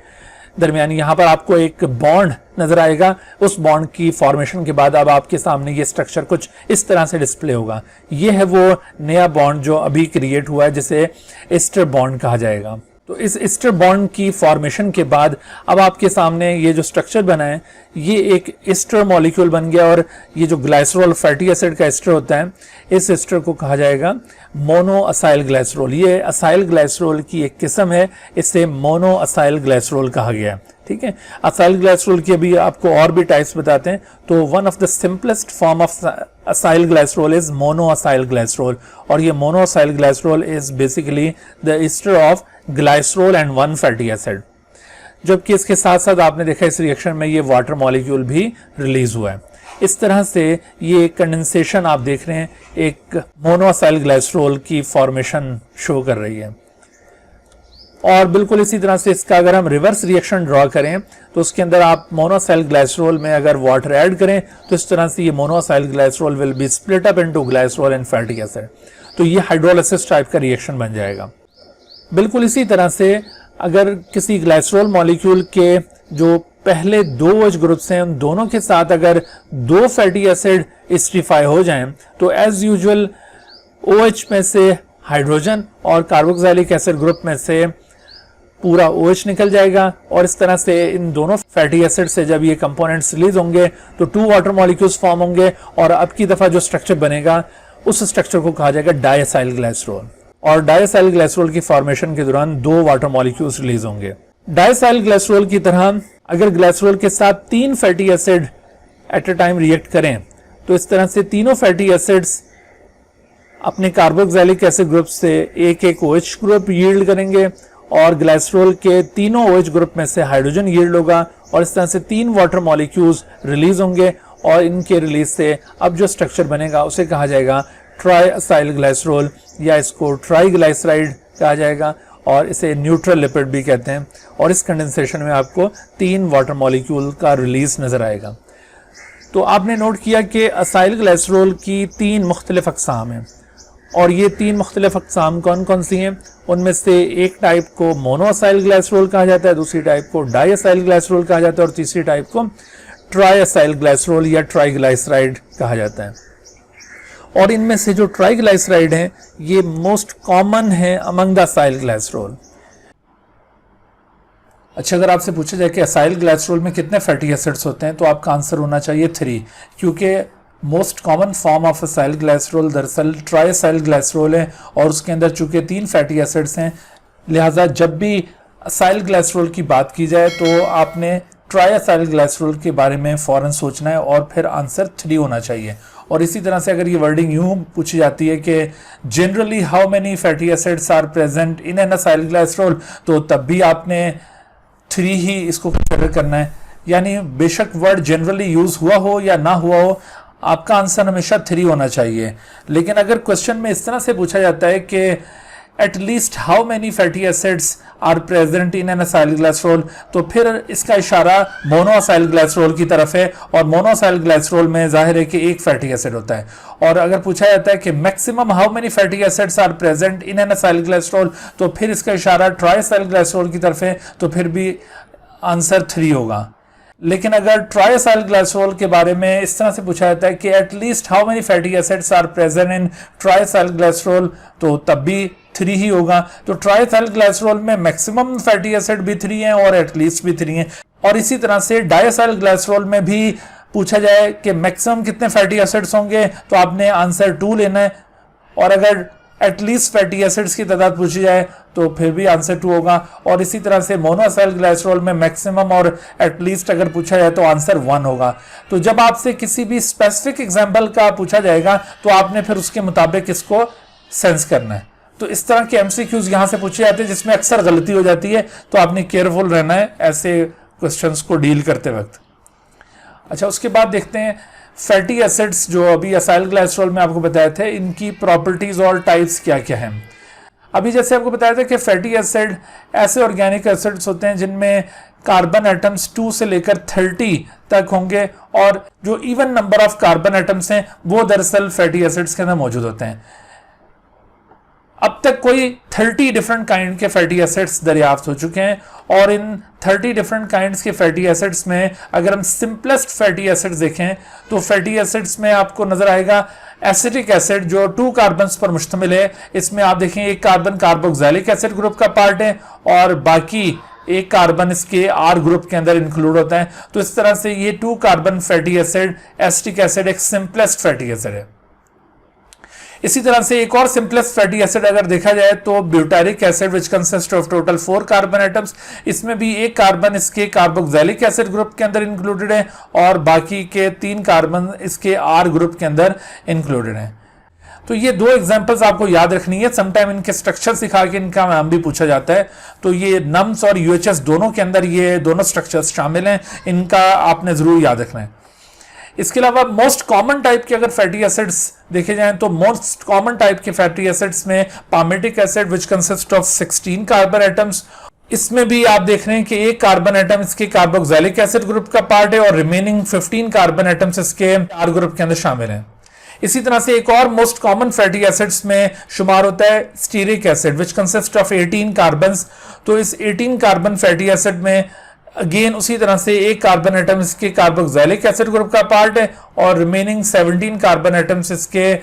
दरमियान यहां पर आपको एक बॉन्ड नजर आएगा। उस बॉन्ड की फॉर्मेशन के बाद अब आपके सामने ये स्ट्रक्चर कुछ इस तरह से डिस्प्ले होगा। ये है वो नया बॉन्ड जो अभी क्रिएट हुआ है, जिसे एस्टर बॉन्ड कहा जाएगा। तो इस एस्टर बॉन्ड की फॉर्मेशन के बाद अब आपके सामने ये जो स्ट्रक्चर बना है ये एक एस्टर मॉलिक्यूल बन गया, और ये जो ग्लाइसरोल फैटी एसिड का एस्टर होता है, इस एस्टर को कहा जाएगा मोनो असाइल ग्लाइसरोल। ये असाइल ग्लाइसरोल की एक किस्म है, इसे मोनो असाइल ग्लाइसरोल कहा गया है। ठीक है, असाइल ग्लाइसरोल की अभी आपको और भी टाइप्स बताते हैं। तो one of the simplest form of acyl glycerol is mono acyl glycerol, और ये mono acyl glycerol is basically the ester of glycerol and one fatty acid. जबकि इसके साथ साथ आपने देखा इस रिएक्शन में ये वाटर मॉलिक्यूल भी रिलीज हुआ है। इस तरह से ये कंडेंसेशन आप देख रहे हैं, एक मोनोअसाइल ग्लाइसरोल की फॉर्मेशन शो कर रही है। और बिल्कुल इसी तरह से इसका अगर हम रिवर्स रिएक्शन ड्रॉ करें तो उसके अंदर आप मोनोअसाइल ग्लाइसरोल में अगर वाटर ऐड करें तो इस तरह से ये monoacyl glycerol will be split up into glycerol and fatty acid. तो ये हाइड्रोलाइसिस टाइप का रिएक्शन बन जाएगा। बिल्कुल इसी तरह से अगर किसी ग्लाइसरोल मॉलिक्यूल के जो पहले दो OH ग्रुप्स हैं उन दोनों के साथ अगर दो फैटी एसिड एस्टरीफाई हो जाएं तो एज यूजुअल OH में से हाइड्रोजन और कार्बोक्सिलिक एसिड ग्रुप में से पूरा OH निकल जाएगा, और इस तरह से इन दोनों फैटी एसिड से जब ये कंपोनेंट्स रिलीज होंगे तो 2 वाटर मॉलिक्यूल्स फॉर्म होंगे, और अब की दफा जो स्ट्रक्चर बनेगा उस स्ट्रक्चर को कहा जाएगा डायसाइल ग्लाइसरोल। और डायसाइल ग्लाइसरोल की फॉर्मेशन के दौरान 2 वाटर मॉलिक्यूल्स रिलीज होंगे। डायसाइल ग्लाइसरोल की तरह अगर ग्लाइसरोल के साथ 3 fatty acid at a time react करें तो इस तरह से तीनों फैटी एसिड्स अपने कार्बोक्सिलिक एसिड ग्रुप से एक एक OH ग्रुप यील्ड करेंगे, और ग्लाइसरोल के तीनों OH ग्रुप में से हाइड्रोजन यील्ड होगा, और इस तरह से 3 वाटर मॉलिक्यूल्स रिलीज होंगे, और इनके रिलीज से अब जो स्ट्रक्चर बनेगा उसे कहा जाएगा ट्राइअसाइल ग्लाइसरोल, या इसको ट्राइग्लाइसराइड कहा जाएगा, और इसे न्यूट्रल लिपिड भी कहते हैं। और इस कंडेंसेशन में आपको 3 वाटर मॉलिक्यूल का रिलीज नजर आएगा। तो आपने नोट किया कि असाइल ग्लाइसरोल की 3 मुख्तलिफ अक़साम हैं, और ये 3 मुख्तलिफ अक़साम कौन कौन सी हैं? उनमें से एक टाइप को मोनोअसाइल ग्लाइसरोल कहा जाता है, दूसरी टाइप को डायसाइल ग्लाइसरोल कहा जाता है, और तीसरी टाइप को ट्राइअसाइल ग्लाइसरोल या ट्राइग्लाइसराइड कहा जाता है। और इनमें से जो ट्राइग्लाइसराइड है ये मोस्ट कॉमन है अमंग द असाइल ग्लाइसरोल। अच्छा, अगर आपसे पूछा जाए कि असाइल ग्लाइसरोल में कितने फैटी एसिड्स होते हैं तो आपका आंसर होना चाहिए 3, क्योंकि most common form of acyl glycerol दरअसल ट्राइसाइल ग्लाइसरॉल है और उसके अंदर चूंकि 3 फैटी एसिड्स हैं, लिहाजा जब भी असाइल ग्लाइसरॉल की बात की जाए तो आपने ट्राइसाइल ग्लाइसरॉल के बारे में फ़ौरन सोचना है और फिर आंसर 3 होना चाहिए। और इसी तरह से अगर ये वर्डिंग यूं पूछी जाती है कि generally how many fatty acids are present in an acyl glycerol, तो तब भी आपने 3 ही इसको कंसिडर करना है। यानी बेशक वर्ड जनरली यूज हुआ हो या ना हुआ हो, आपका आंसर हमेशा 3 होना चाहिए। लेकिन अगर क्वेश्चन में इस तरह से पूछा जाता है कि at least how many fatty acids are present in an acyl glycerol, तो फिर इसका इशारा मोनोअसाइल ग्लाइसरॉल की तरफ है और मोनोअसाइल ग्लाइसरॉल में जाहिर है कि एक फैटी एसिड होता है। और अगर पूछा जाता है कि maximum how many fatty acids are present in an acyl glycerol, तो फिर इसका इशारा ट्राइसाइल ग्लाइसरॉल की तरफ है, तो फिर भी आंसर 3 होगा। लेकिन अगर ट्राइसाइल ग्लाइसरॉल के बारे में इस तरह से पूछा जाता है कि at least how many fatty acids are present in triacyl glycerol, तो तब भी 3 ही होगा। तो ट्राइसाइल ग्लाइसरॉल में मैक्सिमम फैटी एसिड भी 3 हैं और एटलीस्ट भी 3 हैं। और इसी तरह से डाइसाइल ग्लाइसरॉल में भी पूछा जाए कि मैक्सिमम कितने फैटी एसिड्स होंगे, तो आपने आंसर 2 लेना है। और अगर एटलीस्ट फैटी एसिड्स की तादाद पूछी जाए तो फिर भी आंसर 2 होगा। और इसी तरह से मोनोअसाइल ग्लाइसरॉल में मैक्सिमम और एटलीस्ट अगर पूछा जाए तो आंसर 1 होगा। तो जब आपसे किसी भी स्पेसिफिक एग्जांपल का पूछा जाएगा तो आपने फिर उसके मुताबिक इसको सेंस करना है। तो इस तरह के एमसीक्यूज यहां से पूछे जाते हैं जिसमें अक्सर गलती हो जाती है, तो आपने केयरफुल रहना है ऐसे क्वेश्चंस को डील करते वक्त। अच्छा, उसके बाद देखते हैं फैटी एसिड्स जो अभी असाइल ग्लाइसरॉल में आपको बताए थे, इनकी प्रॉपर्टीज और टाइप्स क्या क्या हैं। अभी जैसे आपको बताया था कि फैटी एसिड ऐसे ऑर्गेनिक एसिड्स होते हैं जिनमें कार्बन एटम्स 2 से लेकर 30 तक होंगे और जो even number of carbon atoms हैं वो दरअसल फैटी एसिड्स के अंदर मौजूद होते हैं। अब तक कोई 30 डिफरेंट काइंड के फैटी एसिड्स दरियाफ्त हो चुके हैं और इन 30 डिफरेंट काइंड्स के फैटी एसिड्स में अगर हम सिंपलेस्ट फैटी एसिड्स देखें तो फैटी एसिड्स में आपको नजर आएगा एसिटिक एसिड जो 2 कार्बन्स पर मुश्तमिल है। इसमें आप देखें एक कार्बन कार्बोक्सिलिक एसिड ग्रुप का पार्ट है और बाकी एक कार्बन इसके आर ग्रुप के अंदर इंक्लूड होता है। तो इस तरह से ये 2 carbon fatty acid acetic acid एक सिंपलेस्ट फैटी एसिड है। इसी तरह से एक और सिंपलेस्ट फैटी एसिड अगर देखा जाए तो butyric acid which consist of total 4 carbon atoms, इसमें भी एक कार्बन इसके कार्बोक्सिलिक एसिड ग्रुप के अंदर इंक्लूडेड है और बाकी के 3 कार्बन इसके आर ग्रुप के अंदर इंक्लूडेड है। तो ये 2 एग्जांपल्स आपको याद रखनी है। समटाइम इनके स्ट्रक्चर सिखा के इनका नाम भी पूछा जाता है। तो ये नम्स और यूएचएस दोनों के अंदर ये दोनों स्ट्रक्चर्स शामिल हैं, इनका आपने जरूर याद रखना है। इसके अलावा मोस्ट कॉमन टाइप के अगर फैटी एसिड्स देखे जाएं तो मोस्ट कॉमन टाइप के फैटी एसिड्स में palmitic acid which consist of 16 carbon atoms, इसमें भी आप देख रहे हैं कि एक कार्बन एटम इसके कार्बोक्सिलिक एसिड ग्रुप का पार्ट है और रिमेनिंग 15 कार्बन एटम्स इसके आर ग्रुप के अंदर शामिल हैं। इसी तरह से एक और मोस्ट कॉमन फैटी एसिड्स में शुमार होता है stearic acid which consist of 18 carbons. तो इस 18 कार्बन फैटी एसिड में अगेन उसी तरह से एक कार्बन एटम इसके कार्बोक्सिलिक एसिड ग्रुप का पार्ट है और रिमेनिंग 17 कार्बन एटम्स इसके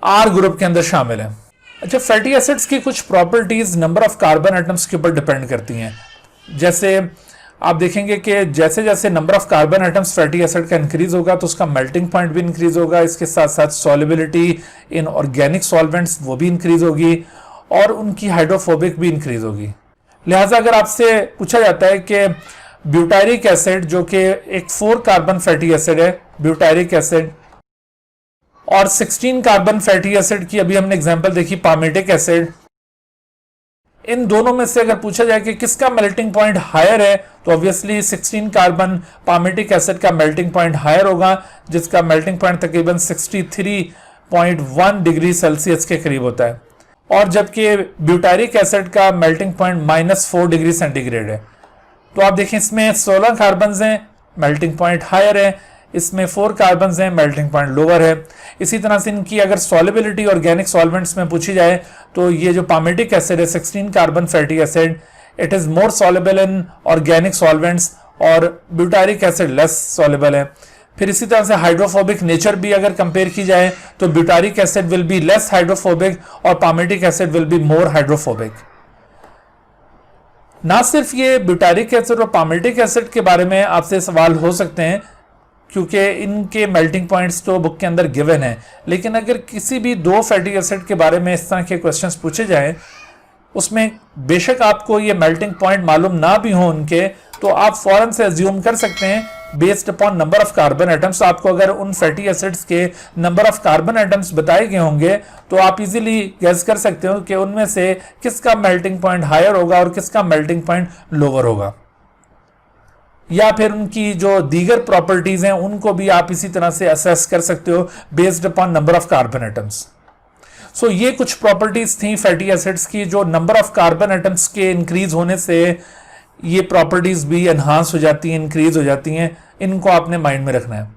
आर ग्रुप के अंदर शामिल है। अच्छा, फैटी एसिड्स की कुछ properties number of carbon atoms के ऊपर डिपेंड करती हैं। जैसे आप देखेंगे कि जैसे जैसे number of carbon atoms fatty acid का इंक्रीज होगा तो उसका मेल्टिंग पॉइंट भी इंक्रीज होगा, इसके साथ साथ सॉल्युबिलिटी इन ऑर्गेनिक सॉल्वेंट्स वो भी इंक्रीज होगी और उनकी हाइड्रोफोबिक भी इंक्रीज होगी। लिहाजा अगर आपसे पूछा जाता है कि ब्यूटारिक एसिड जो कि एक 4 कार्बन फैटी एसिड है, ब्यूटारिक एसिड, और 16 कार्बन फैटी एसिड की अभी हमने एग्जांपल देखी पामेटिक एसिड, इन दोनों में से अगर पूछा जाए कि किसका मेल्टिंग पॉइंट हायर है तो ऑब्वियसली 16 कार्बन पामेटिक एसिड का मेल्टिंग पॉइंट हायर होगा, जिसका मेल्टिंग पॉइंट तकरीबन 63.1 डिग्री सेल्सियस के करीब होता है। और जबकि ब्यूटारिक एसिड का मेल्टिंग पॉइंट -4 डिग्री सेंटीग्रेड है। तो आप देखें इसमें 16 कार्बन हैं, मेल्टिंग पॉइंट हायर है, इसमें 4 कार्बन हैं, मेल्टिंग पॉइंट लोअर है। इसी तरह से इनकी अगर सॉल्युबिलिटी ऑर्गेनिक सॉल्वेंट्स में पूछी जाए तो ये जो पामेटिक एसिड है 16 carbon fatty acid, it is more soluble in organic solvents और ब्यूटारिक एसिड लेस सॉल्युबल है। फिर इसी तरह से हाइड्रोफोबिक नेचर भी अगर कंपेयर की जाए तो butyric acid will be less hydrophobic और palmitic acid will be more hydrophobic. ना सिर्फ ये ब्यूटारिक एसिड और पामेटिक एसिड के बारे में आपसे सवाल हो सकते हैं, क्योंकि इनके मेल्टिंग पॉइंट्स तो बुक के अंदर गिवन है। लेकिन अगर किसी भी दो फैटी एसिड के बारे में इस तरह के क्वेश्चंस पूछे जाएं, उसमें बेशक आपको ये मेल्टिंग पॉइंट मालूम ना भी हो उनके, तो आप फौरन से अज्यूम कर सकते हैं based upon number of carbon atoms. आपको अगर उन फैटी एसिड्स के नंबर ऑफ कार्बन एटम्स बताए गए होंगे तो आप इजीली गेस कर सकते हो कि उनमें से किसका मेल्टिंग पॉइंट हायर होगा और किसका मेल्टिंग पॉइंट लोअर होगा, या फिर उनकी जो दीगर प्रॉपर्टीज हैं उनको भी आप इसी तरह से असेस कर सकते हो based upon number of carbon atoms. So ये कुछ प्रॉपर्टीज थी फैटी एसिड्स की जो नंबर ऑफ कार्बन एटम्स के इंक्रीज होने से ये प्रॉपर्टीज भी एनहांस हो जाती हैं, इंक्रीज हो जाती हैं। इनको आपने माइंड में रखना है।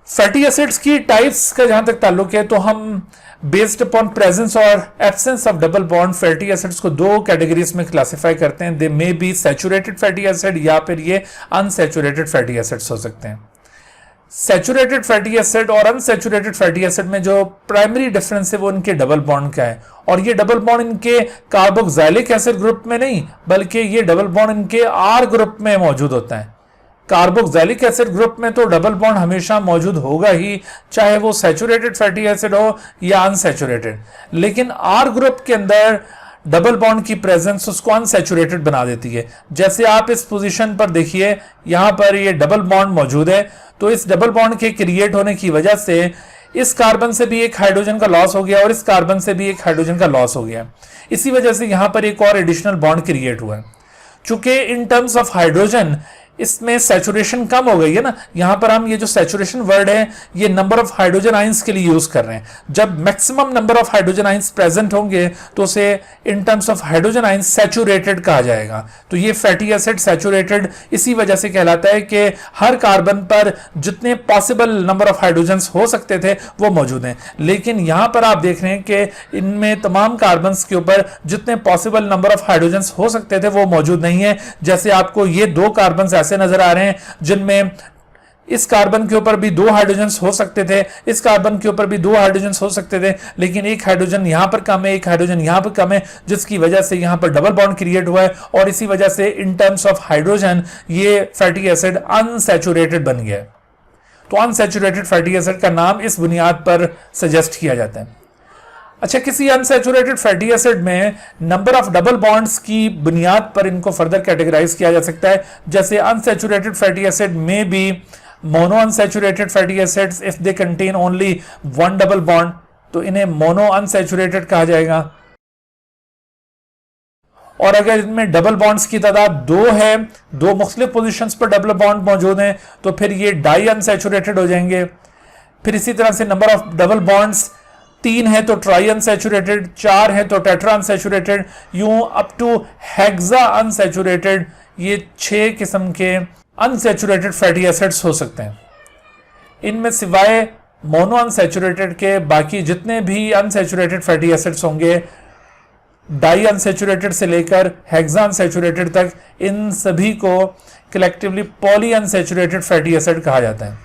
फैटी एसिड्स की टाइप्स का जहां तक ताल्लुक है तो हम बेस्ड अपॉन प्रेजेंस और absence of double bond fatty acids को दो कैटेगरीज में क्लासिफाई करते हैं। They may be saturated fatty acid या फिर ये अनसैचुरेटेड फैटी एसिड्स हो सकते हैं। सैचुरेटेड फैटी एसिड और अनसैचुरेटेड फैटी एसिड में जो प्राइमरी डिफरेंस है वो इनके डबल बॉन्ड का है, और ये डबल बॉन्ड इनके कार्बोक्सिलिक एसिड ग्रुप में नहीं बल्कि ये डबल बॉन्ड इनके आर ग्रुप में मौजूद होता है। कार्बोक्सिलिक एसिड ग्रुप में तो डबल बॉन्ड हमेशा मौजूद होगा ही, चाहे वो सैचुरेटेड फैटी एसिड हो या अनसैचुरेटेड। लेकिन आर ग्रुप के अंदर डबल बॉन्ड की प्रेजेंस उसको अनसैचुरेटेड बना देती है। जैसे आप इस पोजीशन पर देखिए, यहां पर ये डबल बॉन्ड मौजूद है, तो इस डबल बॉन्ड के क्रिएट होने की वजह से इस कार्बन से भी एक हाइड्रोजन का लॉस हो गया और इस कार्बन से भी एक हाइड्रोजन का लॉस हो गया। इसी वजह से यहां पर एक और एडिशनल बॉन्ड क्रिएट हुआ है। चूंकि इन टर्म्स ऑफ हाइड्रोजन इसमें सैचुरेशन कम हो गई है ना, यहां पर हम ये जो सैचुरेशन वर्ड है ये नंबर ऑफ हाइड्रोजन आइंस के लिए यूज कर रहे हैं। जब maximum number of hydrogen ions present होंगे तो उसे in terms of hydrogen ions saturated कहा जाएगा। तो ये फैटी एसिड सैचुरेटेड इसी वजह से कहलाता है कि हर कार्बन पर जितने पॉसिबल नंबर ऑफ हाइड्रोजन हो सकते थे वो मौजूद हैं। लेकिन यहां पर आप देख रहे हैं कि इनमें तमाम कार्बन के ऊपर जितने पॉसिबल नंबर ऑफ हाइड्रोजन हो सकते थे वो मौजूद नहीं है। जैसे आपको ये दो कार्बन ऐसे नजर आ रहे हैं जिनमें इस कार्बन के ऊपर भी दो हाइड्रोजन हो सकते थे, इस कार्बन के ऊपर भी दो हाइड्रोजन हो सकते थे, लेकिन एक हाइड्रोजन यहां पर कम है, एक हाइड्रोजन यहां पर कम है, जिसकी वजह से यहां पर डबल बॉन्ड क्रिएट हुआ है और इसी वजह से इन टर्म्स ऑफ हाइड्रोजन ये फैटी एसिड अनसैचुरेटेड बन गया। तो अनसैचुरेटेड फैटी एसिड का नाम इस बुनियाद पर सजेस्ट किया जाता है। अच्छा, किसी अनसैचुरेटेड फैटी एसिड में नंबर ऑफ डबल बॉन्ड्स की बुनियाद पर इनको फर्दर कैटेगराइज किया जा सकता है। जैसे अनसैचुरेटेड फैटी एसिड में भी mono unsaturated fatty acids if they contain only one double bond, तो इन्हें मोनो अनसैचुरेटेड कहा जाएगा। और अगर इनमें डबल बॉन्ड्स की तादाद दो है, दो मुख्तलिफ पोजीशंस पर डबल बॉन्ड मौजूद हैं, तो फिर ये डाई अनसैचुरेटेड हो जाएंगे। फिर इसी तरह से नंबर ऑफ डबल बॉन्ड्स तीन है तो ट्राई अनसैचुरेटेड, चार है तो टेट्रा अनसैचुरेटेड, यूं अप टू हेक्सा अनसैचुरेटेड। ये 6 किस्म के अनसैचुरेटेड फैटी एसिड्स हो सकते हैं। इनमें सिवाय मोनो अनसैचुरेटेड के बाकी जितने भी अनसैचुरेटेड फैटी एसिड्स होंगे, डाई अनसैचुरेटेड से लेकर हेक्सा अनसैचुरेटेड तक, इन सभी को collectively poly unsaturated fatty acid कहा जाता है।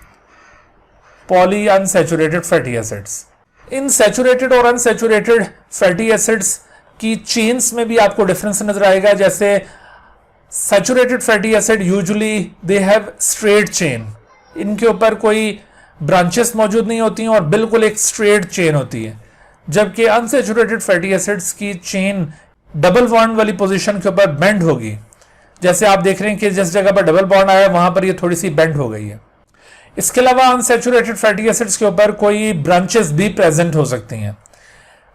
Poly unsaturated fatty acids. इन सैचुरेटेड और अनसैचुरेटेड फैटी एसिड्स की चेन्स में भी आपको डिफरेंस नजर आएगा। जैसे saturated fatty acid usually they have straight chain, इनके ऊपर कोई ब्रांचेस मौजूद नहीं होती हैं और बिल्कुल एक स्ट्रेट चेन होती है, जबकि अनसैचुरेटेड फैटी एसिड्स की चेन डबल बॉन्ड वाली पोजीशन के ऊपर बेंड होगी। जैसे आप देख रहे हैं कि जिस जगह पर डबल बॉन्ड आया वहां पर ये थोड़ी सी बेंड हो गई है। इसके अलावा अनसैचुरेटेड फैटी एसिड्स के ऊपर कोई ब्रांचेस भी प्रेजेंट हो सकती हैं।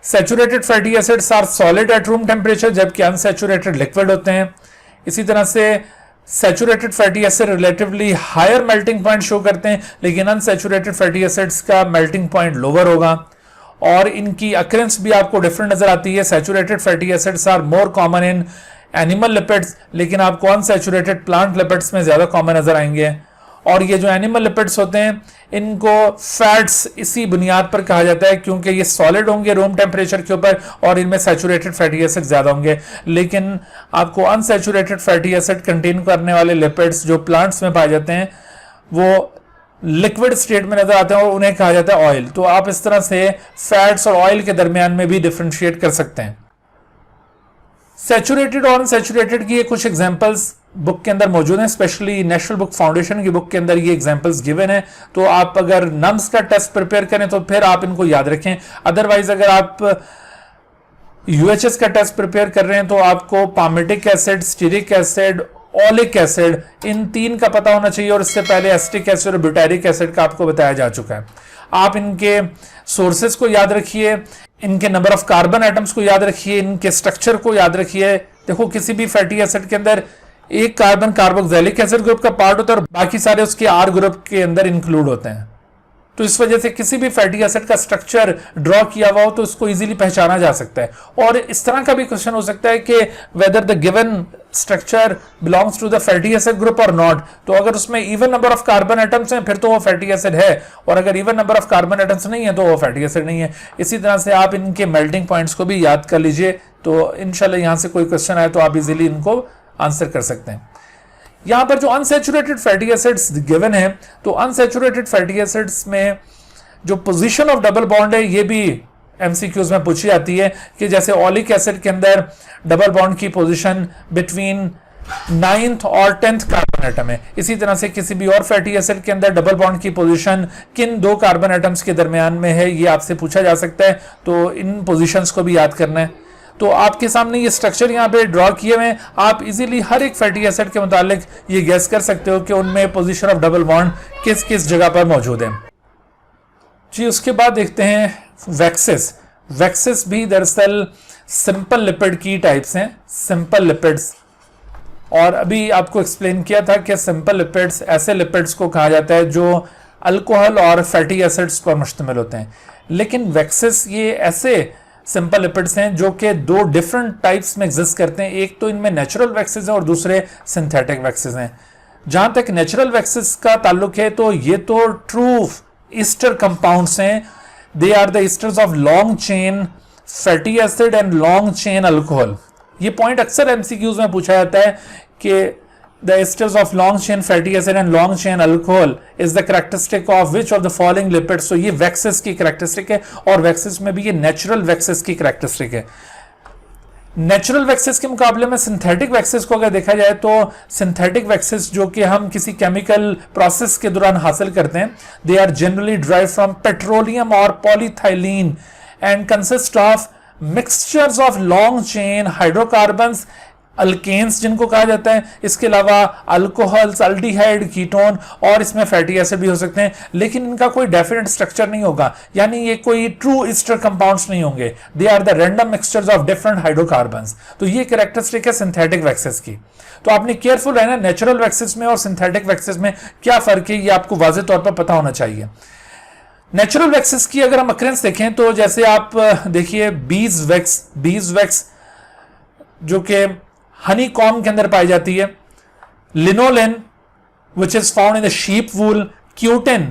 Saturated fatty acids are solid at room temperature, जबकि अनसैचुरेटेड लिक्विड होते हैं। इसी तरह से saturated fatty acid relatively higher melting point show करते हैं, लेकिन अनसैचुरेटेड फैटी एसिड्स का मेल्टिंग पॉइंट लोअर होगा और इनकी अकरेंस भी आपको डिफरेंट नजर आती है। Saturated fatty acids are more common in animal lipids, लेकिन आपको अनसैचुरेटेड प्लांट लिपिड्स में ज्यादा कॉमन नजर आएंगे। और ये जो एनिमल लिपिड्स होते हैं इनको फैट्स इसी बुनियाद पर कहा जाता है क्योंकि ये सॉलिड होंगे रूम टेम्परेचर के ऊपर और इनमें सैचुरेटेड फैटी एसिड ज्यादा होंगे। लेकिन आपको अनसैचुरेटेड फैटी एसिड कंटेन करने वाले लिपिड्स जो प्लांट्स में पाए जाते हैं वो लिक्विड स्टेट में नजर आते हैं और उन्हें कहा जाता है ऑयल। तो आप इस तरह से फैट्स और ऑयल के दरमियान में भी डिफरेंशिएट कर सकते हैं। सैचुरेटेड और अनसैचुरेटेड की कुछ एग्जांपल्स बुक के अंदर मौजूद हैं, स्पेशली नेशनल बुक फाउंडेशन की बुक के अंदर ये एग्जांपल्स गिवन है। तो आप अगर नम्स का टेस्ट प्रिपेयर करें तो फिर आप इनको याद रखें। अदरवाइज अगर आप यूएचएस का टेस्ट प्रिपेयर कर रहे हैं तो आपको palmitic acid, stearic acid, oleic acid, इन तीन का पता होना चाहिए, और इससे पहले एसिटिक एसिड और ब्यूटारिक एसिड का आपको बताया जा चुका है। आप इनके सोर्सेज को याद रखिए, इनके नंबर ऑफ कार्बन एटम्स को याद रखिए, इनके स्ट्रक्चर को याद रखिए। देखो किसी भी फैटी एसिड के अंदर एक कार्बन कार्बोक्सिलिक एसिड ग्रुप का पार्ट होता है और बाकी सारे उसके आर ग्रुप के अंदर इंक्लूड होते हैं। तो इस वजह से किसी भी फैटी एसिड का स्ट्रक्चर ड्रॉ किया हुआ हो तो इसको इजीली पहचाना जा सकता है। और इस तरह का भी क्वेश्चन हो सकता है कि whether the given structure belongs to the fatty acid group और नॉट। तो अगर उसमें even number of carbon atoms हैं फिर तो वो फैटी एसिड है, और अगर even number of carbon atoms नहीं है तो वो फैटी एसिड नहीं है। इसी तरह से आप इनके मेल्टिंग पॉइंट्स को भी याद कर लीजिए, तो इंशाल्लाह यहां से कोई क्वेश्चन आए तो आप इजीली इनको आंसर कर सकते हैं। यहां पर जो अनसैचुरेटेड फैटी एसिड्स गिवन है, तो अनसैचुरेटेड फैटी एसिड्स में जो पोजीशन ऑफ डबल बॉन्ड है ये भी एमसीक्यूज में पूछी जाती है कि जैसे ओलिक एसिड के अंदर डबल बॉन्ड की पोजीशन बिटवीन 9th और 10th कार्बन एटम है। इसी तरह से किसी भी और फैटी एसिड के अंदर डबल बॉन्ड की पोजीशन किन दो कार्बन एटम्स के दरमियान में है, ये आपसे पूछा जा सकता है। तो इन पोजीशंस को भी याद करना है। तो आपके सामने ये स्ट्रक्चर यहाँ पे ड्रॉ किए हुए हैं, आप इजीली हर एक फैटी एसिड के मुतालिक ये गेस कर सकते हो कि उनमें पोजीशन ऑफ डबल बॉन्ड किस किस जगह पर मौजूद है। जी उसके बाद देखते हैं वैक्सेस। वैक्सेस भी दरअसल सिंपल लिपिड की टाइप्स हैं, सिंपल लिपिड्स। और अभी आपको एक्सप्लेन किया था कि सिंपल लिपिड्स ऐसे लिपिड्स को कहा जाता है जो अल्कोहल और फैटी एसिड्स पर मुश्तमिल होते हैं। लेकिन वैक्सेस ये ऐसे सिंपल लिपिड्स हैं जो कि दो डिफरेंट टाइप्स में एग्जिस्ट करते हैं। एक तो इनमें नेचुरल वैक्सेस हैं और दूसरे सिंथेटिक वैक्सेस हैं। जहां तक नेचुरल वैक्सेस का ताल्लुक है तो ये तो ट्रू ईस्टर कंपाउंड्स हैं। They are the esters of long chain fatty acid and long chain alcohol. ये पॉइंट अक्सर एमसीक्यूज में पूछा जाता है कि the esters of long chain fatty acid and long chain alcohol is the characteristic of which of the following lipids। तो ये waxes की कैरेक्टरिस्टिक है, और वैक्सेस में भी ये नेचुरल वैक्सेस की कैरेक्टरिस्टिक है। नेचुरल वैक्सेस के मुकाबले में सिंथेटिक वैक्सेस को अगर देखा जाए तो सिंथेटिक वैक्सेस जो कि हम किसी केमिकल प्रोसेस के दौरान हासिल करते हैं, they are generally derived from petroleum और polyethylene and consist of mixtures of long chain hydrocarbons, alkanes जिनको कहा जाता है, इसके अलावा अल्कोहल्स, अल्डिहाइड, कीटोन, और इसमें फैटी एसिड भी हो सकते हैं। लेकिन इनका कोई डेफिनेट स्ट्रक्चर नहीं होगा, यानी ये कोई ट्रू ईस्टर कंपाउंड्स नहीं होंगे। They are the random mixtures of different hydrocarbons. तो ये कैरेक्टरिस्टिक है सिंथेटिक वैक्सेस की। तो आपने केयरफुल रहना, नेचुरल वैक्सेस में और सिंथेटिक वैक्सेस में क्या फर्क है ये आपको वाज़ेह तौर पर पता होना चाहिए। नेचुरल वैक्सेस की अगर हम अक्रेंस देखें तो जैसे आप देखिए बीज वैक्स जो कि हनी कॉम के अंदर पाई जाती है, lanolin which is found in the sheep wool, cutin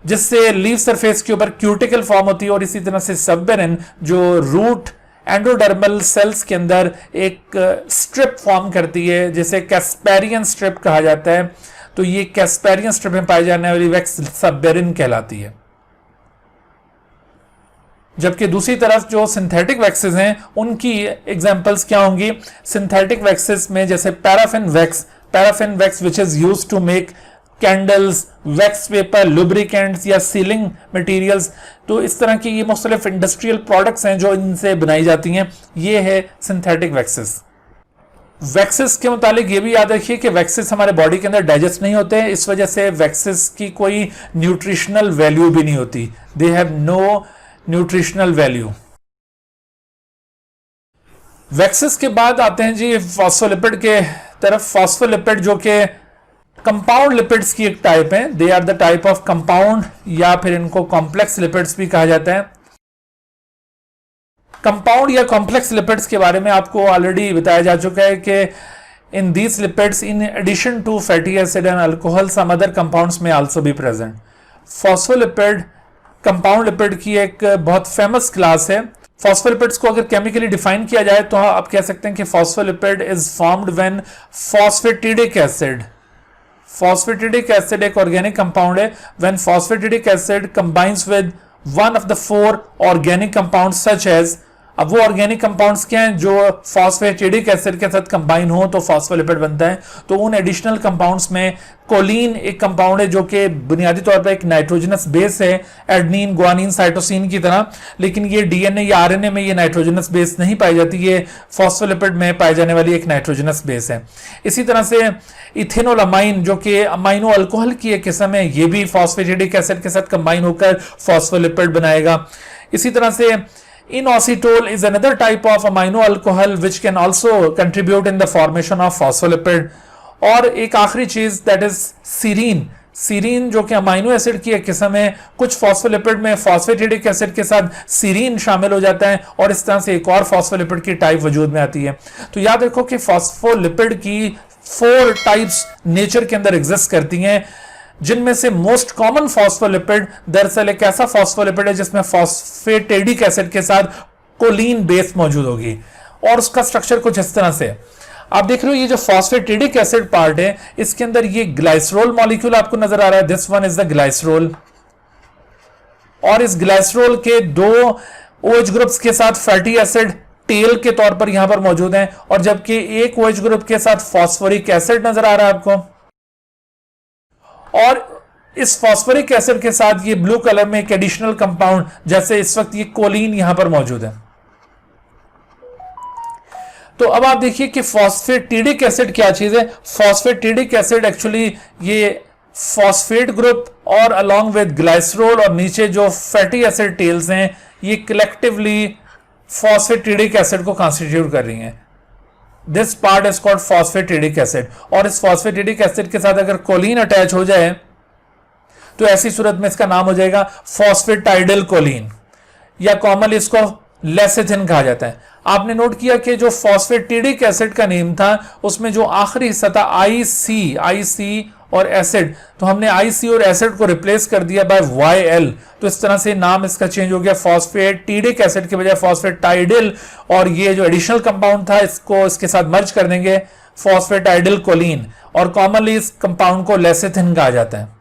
जिससे लीव सरफेस के ऊपर क्यूटिकल फॉर्म होती है, और इसी तरह से सबेरिन जो रूट एंडोडर्मल सेल्स के अंदर एक स्ट्रिप फॉर्म करती है जिसे कैस्पेरियन स्ट्रिप कहा जाता है। तो ये कैस्पेरियन स्ट्रिप में पाई जाने वाली वैक्स सबेरिन कहलाती है। जबकि दूसरी तरफ जो सिंथेटिक वैक्सेस हैं उनकी एग्जांपल्स क्या होंगी। सिंथेटिक वैक्सेस में जैसे paraffin wax which is used to make candles, wax paper, lubricants या सीलिंग मटेरियल्स। तो इस तरह की ये मुख्तलिफ इंडस्ट्रियल प्रोडक्ट्स हैं जो इनसे बनाई जाती हैं। ये है सिंथेटिक वैक्सेस। वैक्सेस के मुतालिक ये भी याद रखिए कि वैक्सेस हमारे बॉडी के अंदर डाइजेस्ट नहीं होते हैं, इस वजह से वैक्सेस की कोई न्यूट्रिशनल वैल्यू भी नहीं होती। They have no nutritional value. Waxes के बाद आते हैं जी फॉस्फोलिपिड के तरफ। फॉस्फोलिपिड जो कि कंपाउंड लिपिड्स की एक टाइप है, they are the type of compound, या फिर इनको कॉम्प्लेक्स लिपिड्स भी कहा जाता है। कंपाउंड या कॉम्प्लेक्स लिपिड्स के बारे में आपको ऑलरेडी बताया जा चुका है कि in these lipids in addition to fatty acid and alcohol some other compounds में also be present. Phospholipid compound lipid की एक बहुत फेमस क्लास है। फॉस्फोलिपिड्स को अगर केमिकली डिफाइन किया जाए तो आप कह सकते हैं कि phospholipid is formed when phosphatidic acid एक ऑर्गेनिक कंपाउंड है। When phosphatidic acid combines with one of the 4 organic compounds such as अब वो ऑर्गेनिक कंपाउंड्स क्या हैं जो फॉस्फेटिडिक एसिड के साथ कंबाइन हो तो फॉस्फोलिपिड बनता है। तो उन एडिशनल कंपाउंड्स में कोलिन एक कंपाउंड है जो कि बुनियादी तौर पर एक नाइट्रोजनस बेस है, एडनिन, ग्वानिन, साइटोसिन की तरह, लेकिन ये डीएनए या आरएनए में ये नाइट्रोजनस बेस नहीं पाई जाती, ये फॉस्फोलिपिड में पाई जाने वाली एक नाइट्रोजनस बेस है। इसी तरह से इथेनोलामाइन जो कि अमाइनो अल्कोहल की एक किस्म है, ये भी फॉस्फेटिडिक एसिड के साथ कंबाइन होकर फॉस्फोलिपिड बनाएगा। इसी तरह से inositol is another type of amino alcohol which can also contribute in the formation of phospholipid। और एक आखिरी चीज दैट इज सीरीन। सीरीन जो कि अमाइनो एसिड की एक किस्म है, कुछ फॉस्फोलिपिड में फॉस्फेटिडिक एसिड के साथ सीरीन शामिल हो जाता है और इस तरह से एक और फॉस्फोलिपिड की टाइप वजूद में आती है। तो याद रखो कि फॉस्फोलिपिड की 4 टाइप्स नेचर के अंदर एग्जिस्ट करती हैं, जिनमें से मोस्ट कॉमन फॉस्फोलिपिड दरअसल एक ऐसा फॉस्फोलिपिड है जिसमें फॉस्फेटिडिक एसिड के साथ कोलिन बेस मौजूद होगी और उसका स्ट्रक्चर कुछ इस तरह से। आप देख रहे हो ये जो फॉस्फेटिडिक एसिड पार्ट है इसके अंदर ये ग्लाइसरोल मॉलिक्यूल आपको नजर आ रहा है, this one is the glycerol. और इस ग्लाइसरोल के 2 OH ग्रुप्स के साथ फैटी एसिड टेल के तौर पर यहां पर मौजूद है, और जबकि एक OH ग्रुप के साथ फॉस्फोरिक एसिड नजर आ रहा है आपको, और इस फॉस्फोरिक एसिड के साथ ये ब्लू कलर में एक एडिशनल कंपाउंड जैसे इस वक्त ये कोलिन यहां पर मौजूद है। तो अब आप देखिए कि फॉस्फेटिडिक एसिड क्या चीज है। फॉस्फेटिडिक एसिड एक्चुअली ये फॉस्फेट ग्रुप और अलोंग विद ग्लाइसरोल और नीचे जो फैटी एसिड टेल्स हैं ये कलेक्टिवली फॉस्फेटिडिक एसिड को कॉन्स्टिट्यूट कर रही हैं। This part is called phosphatidic acid. और इस फॉस्फेटिडिक एसिड के साथ अगर कोलिन अटैच हो जाए तो ऐसी सूरत में इसका नाम हो जाएगा फॉस्फेटाइडल कोलिन, या कॉमनली इसको लेसिथिन कहा जाता है। आपने नोट किया कि जो फॉस्फेटिडिक एसिड का नेम था उसमें जो आखिरी हिस्सा था आई और एसिड, तो हमने आई और एसिड को रिप्लेस कर दिया बाय YL, तो इस तरह से नाम इसका चेंज हो गया, फॉस्फेटिडिक एसिड के बजाय फॉस्फेटाइडल। और ये जो एडिशनल कंपाउंड था इसको इसके साथ मर्ज कर देंगे फॉस्फेटाइडल कोलिन, और कॉमनली इस कंपाउंड को लेसिथिन कहा जाता है।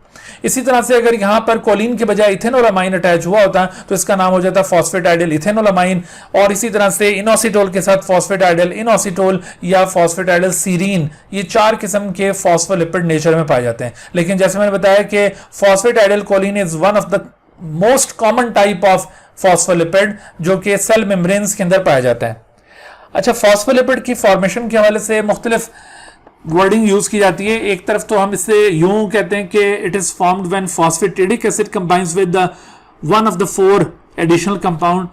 इसी तरह से अगर यहां पर कोलिन के बजाय इथेनोलामाइन अटैच हुआ होता तो इसका नाम हो जाता फॉस्फेटाइडल इथेनोलामाइन। और इसी तरह से इनोसिटोल के साथ फॉस्फेटाइडल इनोसिटोल या फॉस्फेटाइडल सीरीन, ये 4 किस्म के फॉस्फोलिपिड नेचर में पाए जाते हैं। लेकिन जैसे मैंने बताया कि phosphatidyl choline is one of the most common type of phospholipid जो कि सेल मेम्ब्रेन्स के अंदर पाया जाता है। अच्छा, फॉस्फोलिपिड की फॉर्मेशन के हवाले से मुख्तलिफ वर्डिंग यूज की जाती है। एक तरफ तो हम इसे यूं कहते हैं कि it is formed when phosphatidic acid combines with the one of the 4 additional compound.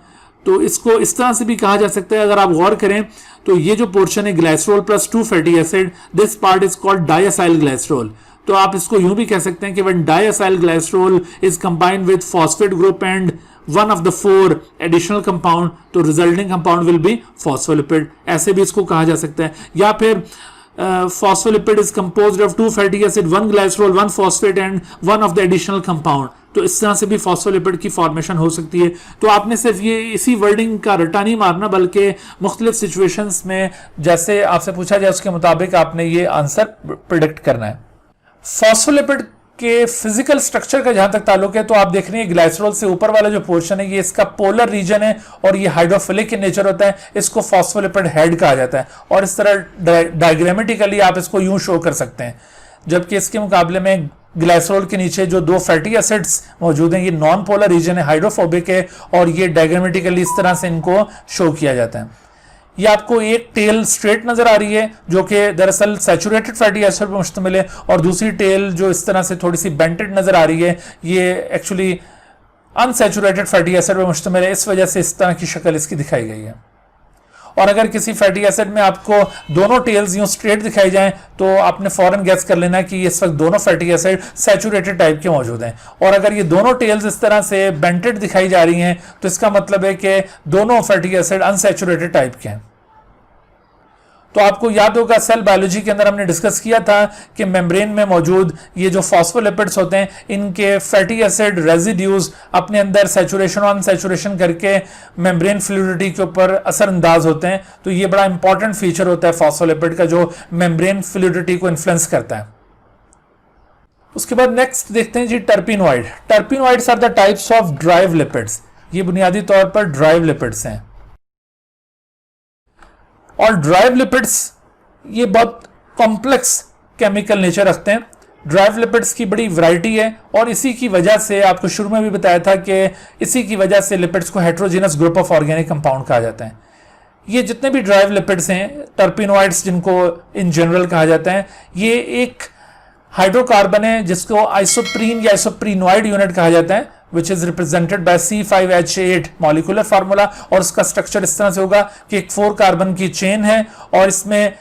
तो इसको इस तरह से भी कहा जा सकता है, अगर आप गौर करें तो ये जो पोर्शन है glycerol plus 2 fatty acid, this part is called diacyl glycerol. तो आप इसको यूं भी कह सकते हैं कि when diacyl glycerol is combined with phosphate group and one of the 4 additional compound, तो resulting compound will be phospholipid, ऐसे भी इसको कहा जा सकता है। या फिर phospholipid is composed of 2 fatty acid, 1 glycerol, 1 phosphate and 1 of the additional compound। तो इस तरह से भी फॉस्फोलिपिड की फॉर्मेशन हो सकती है। तो आपने सिर्फ ये इसी वर्डिंग का रटा नहीं मारना, बल्कि मुख्तलिफ सिचुएशंस में जैसे आपसे पूछा जाए उसके मुताबिक आपने ये आंसर प्रिडिक्ट करना है। फॉस्फोलिपिड के फिजिकल स्ट्रक्चर का जहां तक ताल्लुक है तो आप देख रहे हैं ग्लाइसरोल से ऊपर वाला जो पोर्शन है ये इसका पोलर रीजन है और ये हाइड्रोफिलिक इन नेचर होता है, इसको फॉस्फोलिपिड हेड कहा जाता है। और इस तरह डायग्रामेटिकली आप इसको यूं शो कर सकते हैं, जबकि इसके मुकाबले में ग्लाइसरोल के नीचे जो 2 फैटी एसिड्स मौजूद हैं ये नॉन पोलर रीजन है, हाइड्रोफोबिक है, और ये डायग्रामेटिकली इस तरह से इनको शो किया जाता है। ये आपको एक टेल स्ट्रेट नजर आ रही है जो कि दरअसल सैचुरेटेड फैटी एसिड पर मुश्तमिल है, और दूसरी टेल जो इस तरह से थोड़ी सी बेंटेड नजर आ रही है ये एक्चुअली अनसैचुरेटेड फैटी एसिड पर मुश्तमिल है, इस वजह से इस तरह की शक्ल इसकी दिखाई गई है। और अगर किसी फैटी एसिड में आपको दोनों टेल्स यूं स्ट्रेट दिखाई जाएं तो आपने फौरन गैस कर लेना कि इस वक्त दोनों फैटी एसिड सैचुरेटेड टाइप के मौजूद हैं। और अगर ये दोनों टेल्स इस तरह से बेंटेड दिखाई जा रही हैं तो इसका मतलब है कि दोनों फैटी एसिड अनसैचुरेटेड टाइप के हैं। तो आपको याद होगा सेल बायोलॉजी के अंदर हमने डिस्कस किया था कि मेम्ब्रेन में मौजूद ये जो फॉस्फोलिपिड्स होते हैं इनके फैटी एसिड रेजिड्यूज अपने अंदर सैचुरेशन और अनसैचुरेशन करके मेम्ब्रेन फ्लूइडिटी के ऊपर असरअंदाज होते हैं। तो ये बड़ा इंपॉर्टेंट फीचर होता है फॉस्फोलिपिड का जो मेम्ब्रेन फ्लूइडिटी को इन्फ्लुएंस करता है। उसके बाद नेक्स्ट देखते हैं जी terpenoid. Terpenoids are the types of derived lipids. ये बुनियादी तौर पर ड्राइव लिपिड्स हैं। और ड्राइव लिपिड्स ये बहुत कॉम्प्लेक्स केमिकल नेचर रखते हैं। ड्राइव लिपिड्स की बड़ी वैरायटी है और इसी की वजह से आपको शुरू में भी बताया था कि इसी की वजह से लिपिड्स को heterogeneous group of organic compound कहा जाता है। ये जितने भी ड्राइव लिपिड्स हैं, टर्पिनोइड्स जिनको इन जनरल कहा जाता है, ये एक हाइड्रोकार्बन है जिसको आइसोप्रीन या आइसोप्रीनोइड यूनिट कहा जाता है, which is represented by C5H8 molecular formula. और उसका स्ट्रक्चर इस तरह से होगा कि एक 4 कार्बन की चेन है और इसमें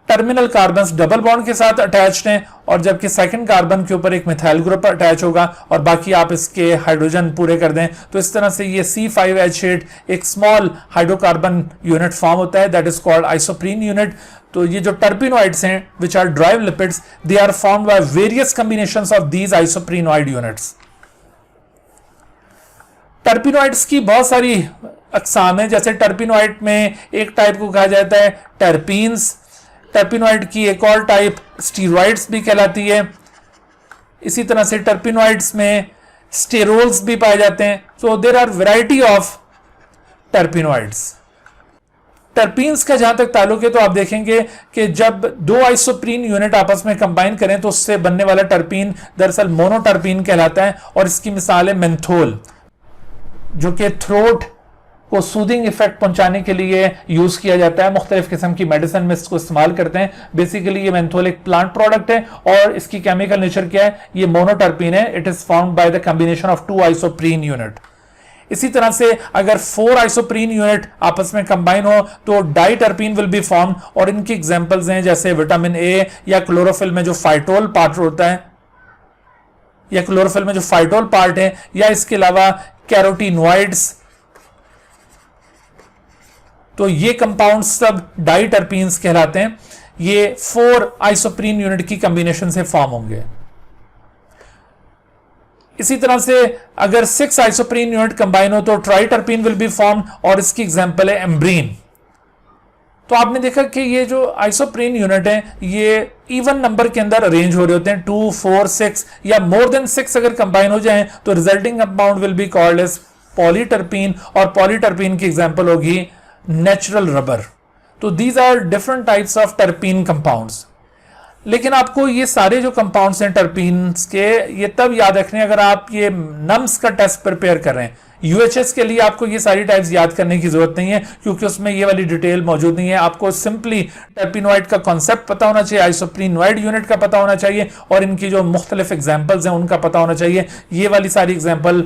टर्मिनल कार्बन्स डबल बॉन्ड के साथ अटैच्ड हैं, और जबकि सेकंड कार्बन के ऊपर एक मिथाइल ग्रुप अटैच होगा और बाकी आप इसके हाइड्रोजन पूरे कर दें तो इस तरह से ये C5H8 एक स्मॉल हाइड्रोकार्बन यूनिट फॉर्म होता है, that is called isoprene unit. तो ये जो टर्पिनोइड्स हैं which are derived lipids, they are formed by various combinations of these isoprenoid units. Terpenoids की बहुत सारी अकसाम है, जैसे टर्पिनोइड में एक टाइप को कहा जाता है टर्पीन्स। टर्पिनोइड की एक और टाइप स्टीरॉइड्स भी कहलाती है। इसी तरह से टर्पिनोइड्स में स्टेरोल्स भी पाए जाते हैं। So there are variety of terpenoids. Terpenes का जहां तक ताल्लुक है तो आप देखेंगे कि जब 2 आइसोप्रीन यूनिट आपस में कंबाइन करें तो उससे बनने वाला टर्पीन दरअसल मोनोटर्पीन कहलाता है। और इसकी मिसाल है मेंथोल, जो कि थ्रोट को सूदिंग इफेक्ट पहुंचाने के लिए यूज किया जाता है। मुख्तलिफ किस्म की मेडिसिन में इसको इस्तेमाल करते हैं। बेसिकली ये मेंथोल एक प्लांट प्रोडक्ट है और इसकी केमिकल नेचर क्या है, ये मोनोटर्पीन है। It is formed by the combination of 2 isoprene unit. इसी तरह से अगर 4 आइसोप्रीन यूनिट आपस में कंबाइन हो तो डाइटर्पीन विल बी फॉर्म। और इनकी एग्जांपल्स हैं जैसे विटामिन ए या क्लोरोफिल में जो फाइटोल पार्ट होता है, या क्लोरोफिल में जो फाइटोल पार्ट है, या इसके अलावा कैरोटीनॉइड्स। तो ये कंपाउंड सब डाइटर्पीन्स कहलाते हैं। ये 4 आइसोप्रीन यूनिट की कॉम्बिनेशन से फॉर्म होंगे। इसी तरह से अगर 6 आइसोप्रीन यूनिट कंबाइन हो तो ट्राइटर्पीन विल बी फॉर्म, और इसकी एग्जांपल है एम्ब्रीन। तो आपने देखा कि ये जो आइसोप्रीन यूनिट है ये इवन नंबर के अंदर अरेंज हो रहे होते हैं। 2, 4, 6 या मोर देन 6 अगर कंबाइन हो जाएं तो resulting compound will be called as polyterpene, और पॉलीटर्पीन की एग्जांपल होगी नेचुरल रबर। तो these are different types of terpene compounds. लेकिन आपको ये सारे जो कंपाउंड्स हैं टर्पीन्स के, ये तब याद रखने अगर आप ये नम्स का टेस्ट प्रिपेयर कर रहे हैं। यूएचएस के लिए आपको ये सारी टाइप्स याद करने की जरूरत नहीं है क्योंकि उसमें ये वाली डिटेल मौजूद नहीं है। आपको सिंपली टर्पिनोइड का कॉन्सेप्ट पता होना चाहिए, आइसोप्रीनोइड यूनिट का पता होना चाहिए, और इनकी जो मुख्तलिफ एग्जाम्पल्स हैं उनका पता होना चाहिए। ये वाली सारी एग्जाम्पल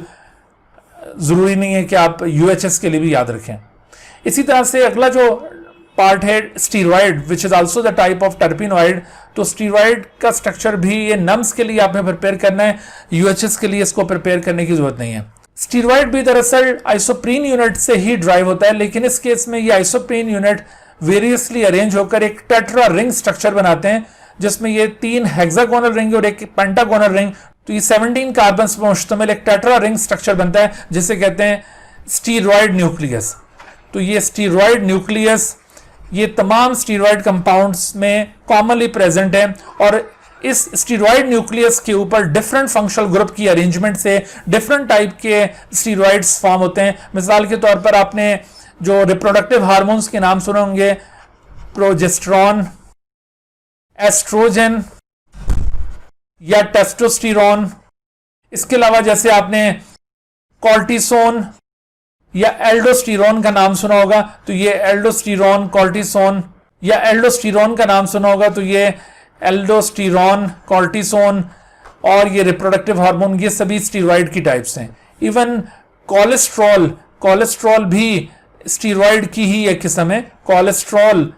जरूरी नहीं है कि आप यूएचएस के लिए भी याद रखें। इसी तरह से अगला जो पार्ट है steroid, which is also the type of terpenoid. तो स्टीरॉयड का स्ट्रक्चर भी ये नम्स के लिए आपने प्रिपेयर करना है, यूएचएस के लिए इसको प्रिपेयर करने की जरूरत नहीं है। स्टीरॉयड भी दरअसल आइसोप्रीन यूनिट से ही ड्राइव होता है, लेकिन इस केस में ये आइसोप्रीन यूनिट वेरियसली अरेंज होकर एक टेट्रा रिंग स्ट्रक्चर बनाते हैं, जिसमें ये 3 हेक्सागोनल रिंग और एक पेंटागोनल रिंग, तो ये 17 कार्बन पर मुश्तमिल एक टेट्रा रिंग स्ट्रक्चर बनता है जिसे कहते हैं स्टीरॉयड न्यूक्लियस। तो ये स्टीरॉयड न्यूक्लियस ये तमाम स्टीरॉयड कंपाउंड्स में कॉमनली प्रेजेंट है, और इस स्टीरॉयड न्यूक्लियस के ऊपर डिफरेंट फंक्शनल ग्रुप की अरेंजमेंट से डिफरेंट टाइप के स्टीरॉयड्स फॉर्म होते हैं। मिसाल के तौर पर आपने जो रिप्रोडक्टिव हार्मोन्स के नाम सुने होंगे, प्रोजेस्टेरॉन, एस्ट्रोजन या टेस्टोस्टेरोन। इसके अलावा जैसे आपने कॉर्टिसोन या एल्डोस्टेरोन का नाम सुना होगा, तो ये एल्डोस्टेरोन, कॉर्टिसोन, या एल्डोस्टेरोन का नाम सुना होगा तो ये एल्डोस्टेरोन, कॉर्टिसोन, और ये रिप्रोडक्टिव हार्मोन, ये सभी स्टीरॉयड की टाइप्स हैं। इवन कोलेस्ट्रॉल भी स्टीरॉयड की ही एक किस्म है। कोलेस्ट्रॉल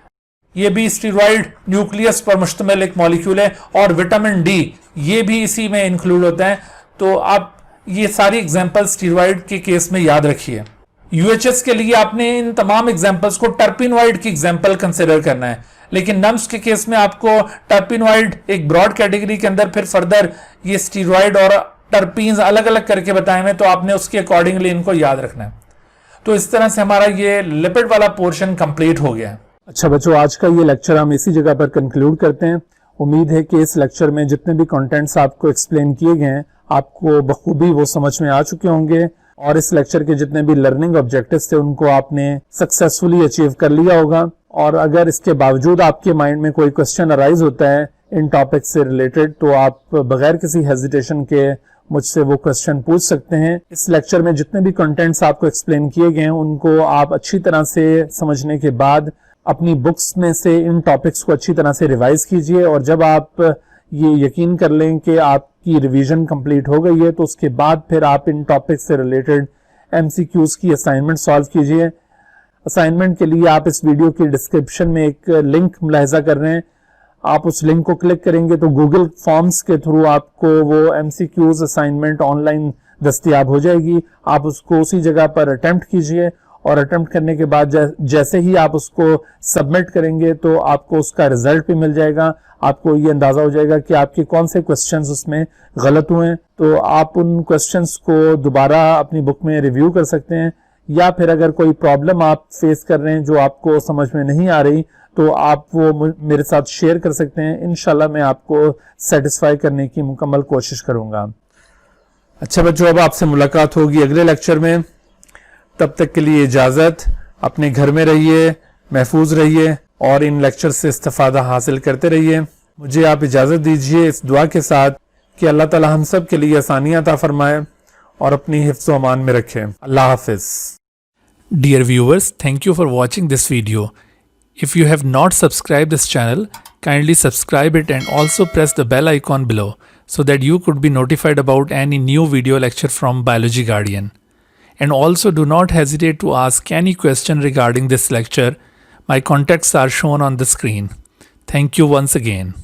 ये भी स्टीरॉयड न्यूक्लियस पर मुश्तमिल एक मॉलिक्यूल है, और विटामिन डी ये भी इसी में इंक्लूड होता है। तो आप ये सारी एग्जांपल स्टीरॉयड के केस में याद रखिए। यूएचएस के लिए आपने इन तमाम एग्जांपल्स को टर्पिनोइड की एग्जांपल कंसीडर करना है, लेकिन नम्स के केस में आपको टर्पिनोइड एक ब्रॉड कैटेगरी के अंदर, फिर फर्दर ये स्टीरॉयड और टर्पीन्स अलग अलग करके बताए हुए, तो आपने उसके अकॉर्डिंगली इनको याद रखना है। तो इस तरह से हमारा ये लिपिड वाला पोर्शन कंप्लीट हो गया। अच्छा बच्चों, आज का ये लेक्चर हम इसी जगह पर कंक्लूड करते हैं। उम्मीद है कि इस लेक्चर में जितने भी कंटेंट्स आपको एक्सप्लेन किए गए हैं आपको बखूबी वो समझ में आ चुके होंगे, और इस लेक्चर के जितने भी लर्निंग ऑब्जेक्टिव्स थे उनको आपने सक्सेसफुली अचीव कर लिया होगा। और अगर इसके बावजूद आपके माइंड में कोई क्वेश्चन अराइज होता है इन टॉपिक से रिलेटेड तो आप बगैर किसी हेजिटेशन के मुझसे वो क्वेश्चन पूछ सकते हैं। इस लेक्चर में जितने भी कंटेंट्स आपको एक्सप्लेन किए गए हैं उनको आप अच्छी तरह से समझने के बाद अपनी बुक्स में से इन टॉपिक्स को अच्छी तरह से रिवाइज कीजिए और जब आप ये यकीन कर लें कि आपकी रिवीजन कंप्लीट हो गई है तो उसके बाद फिर आप इन टॉपिक्स से रिलेटेड MCQs की असाइनमेंट सॉल्व कीजिए। असाइनमेंट के लिए आप इस वीडियो की डिस्क्रिप्शन में एक लिंक मुलाहिजा कर रहे हैं, आप उस लिंक को क्लिक करेंगे तो गूगल फॉर्म्स के थ्रू आपको वो MCQs असाइनमेंट ऑनलाइन दस्तयाब हो जाएगी। आप उसको उसी जगह पर अटेम्प्ट कीजिए और अटेम्प्ट करने के बाद जैसे ही आप उसको सबमिट करेंगे तो आपको उसका रिजल्ट भी मिल जाएगा। आपको ये अंदाजा हो जाएगा कि आपके कौन से क्वेश्चंस उसमें गलत हुए हैं, तो आप उन क्वेश्चंस को दोबारा अपनी बुक में रिव्यू कर सकते हैं या फिर अगर कोई प्रॉब्लम आप फेस कर रहे हैं जो आपको समझ में नहीं आ रही तो आप वो मेरे साथ शेयर कर सकते हैं। इंशाल्लाह मैं आपको सेटिस्फाई करने की मुकम्मल कोशिश करूंगा। अच्छा बच्चों, अब आपसे मुलाकात होगी अगले लेक्चर में। तब तक के लिए इजाजत। अपने घर में रहिए, महफूज रहिए और इन लेक्चर से इस्तिफादा हासिल करते रहिए। मुझे आप इजाजत दीजिए इस दुआ के साथ कि अल्लाह ताला हम सब के लिए आसानियां अता फरमाए और अपनी हिफ्ज़ व अमान में रखे। अल्लाह हाफिज। Dear viewers, thank you for watching this video. If you have not subscribed this channel, kindly subscribe it and also press the bell icon below so that you could be notified about any new video lecture from Biology Guardian. And also do not hesitate to ask any question regarding this lecture. My contacts are shown on the screen. Thank you once again.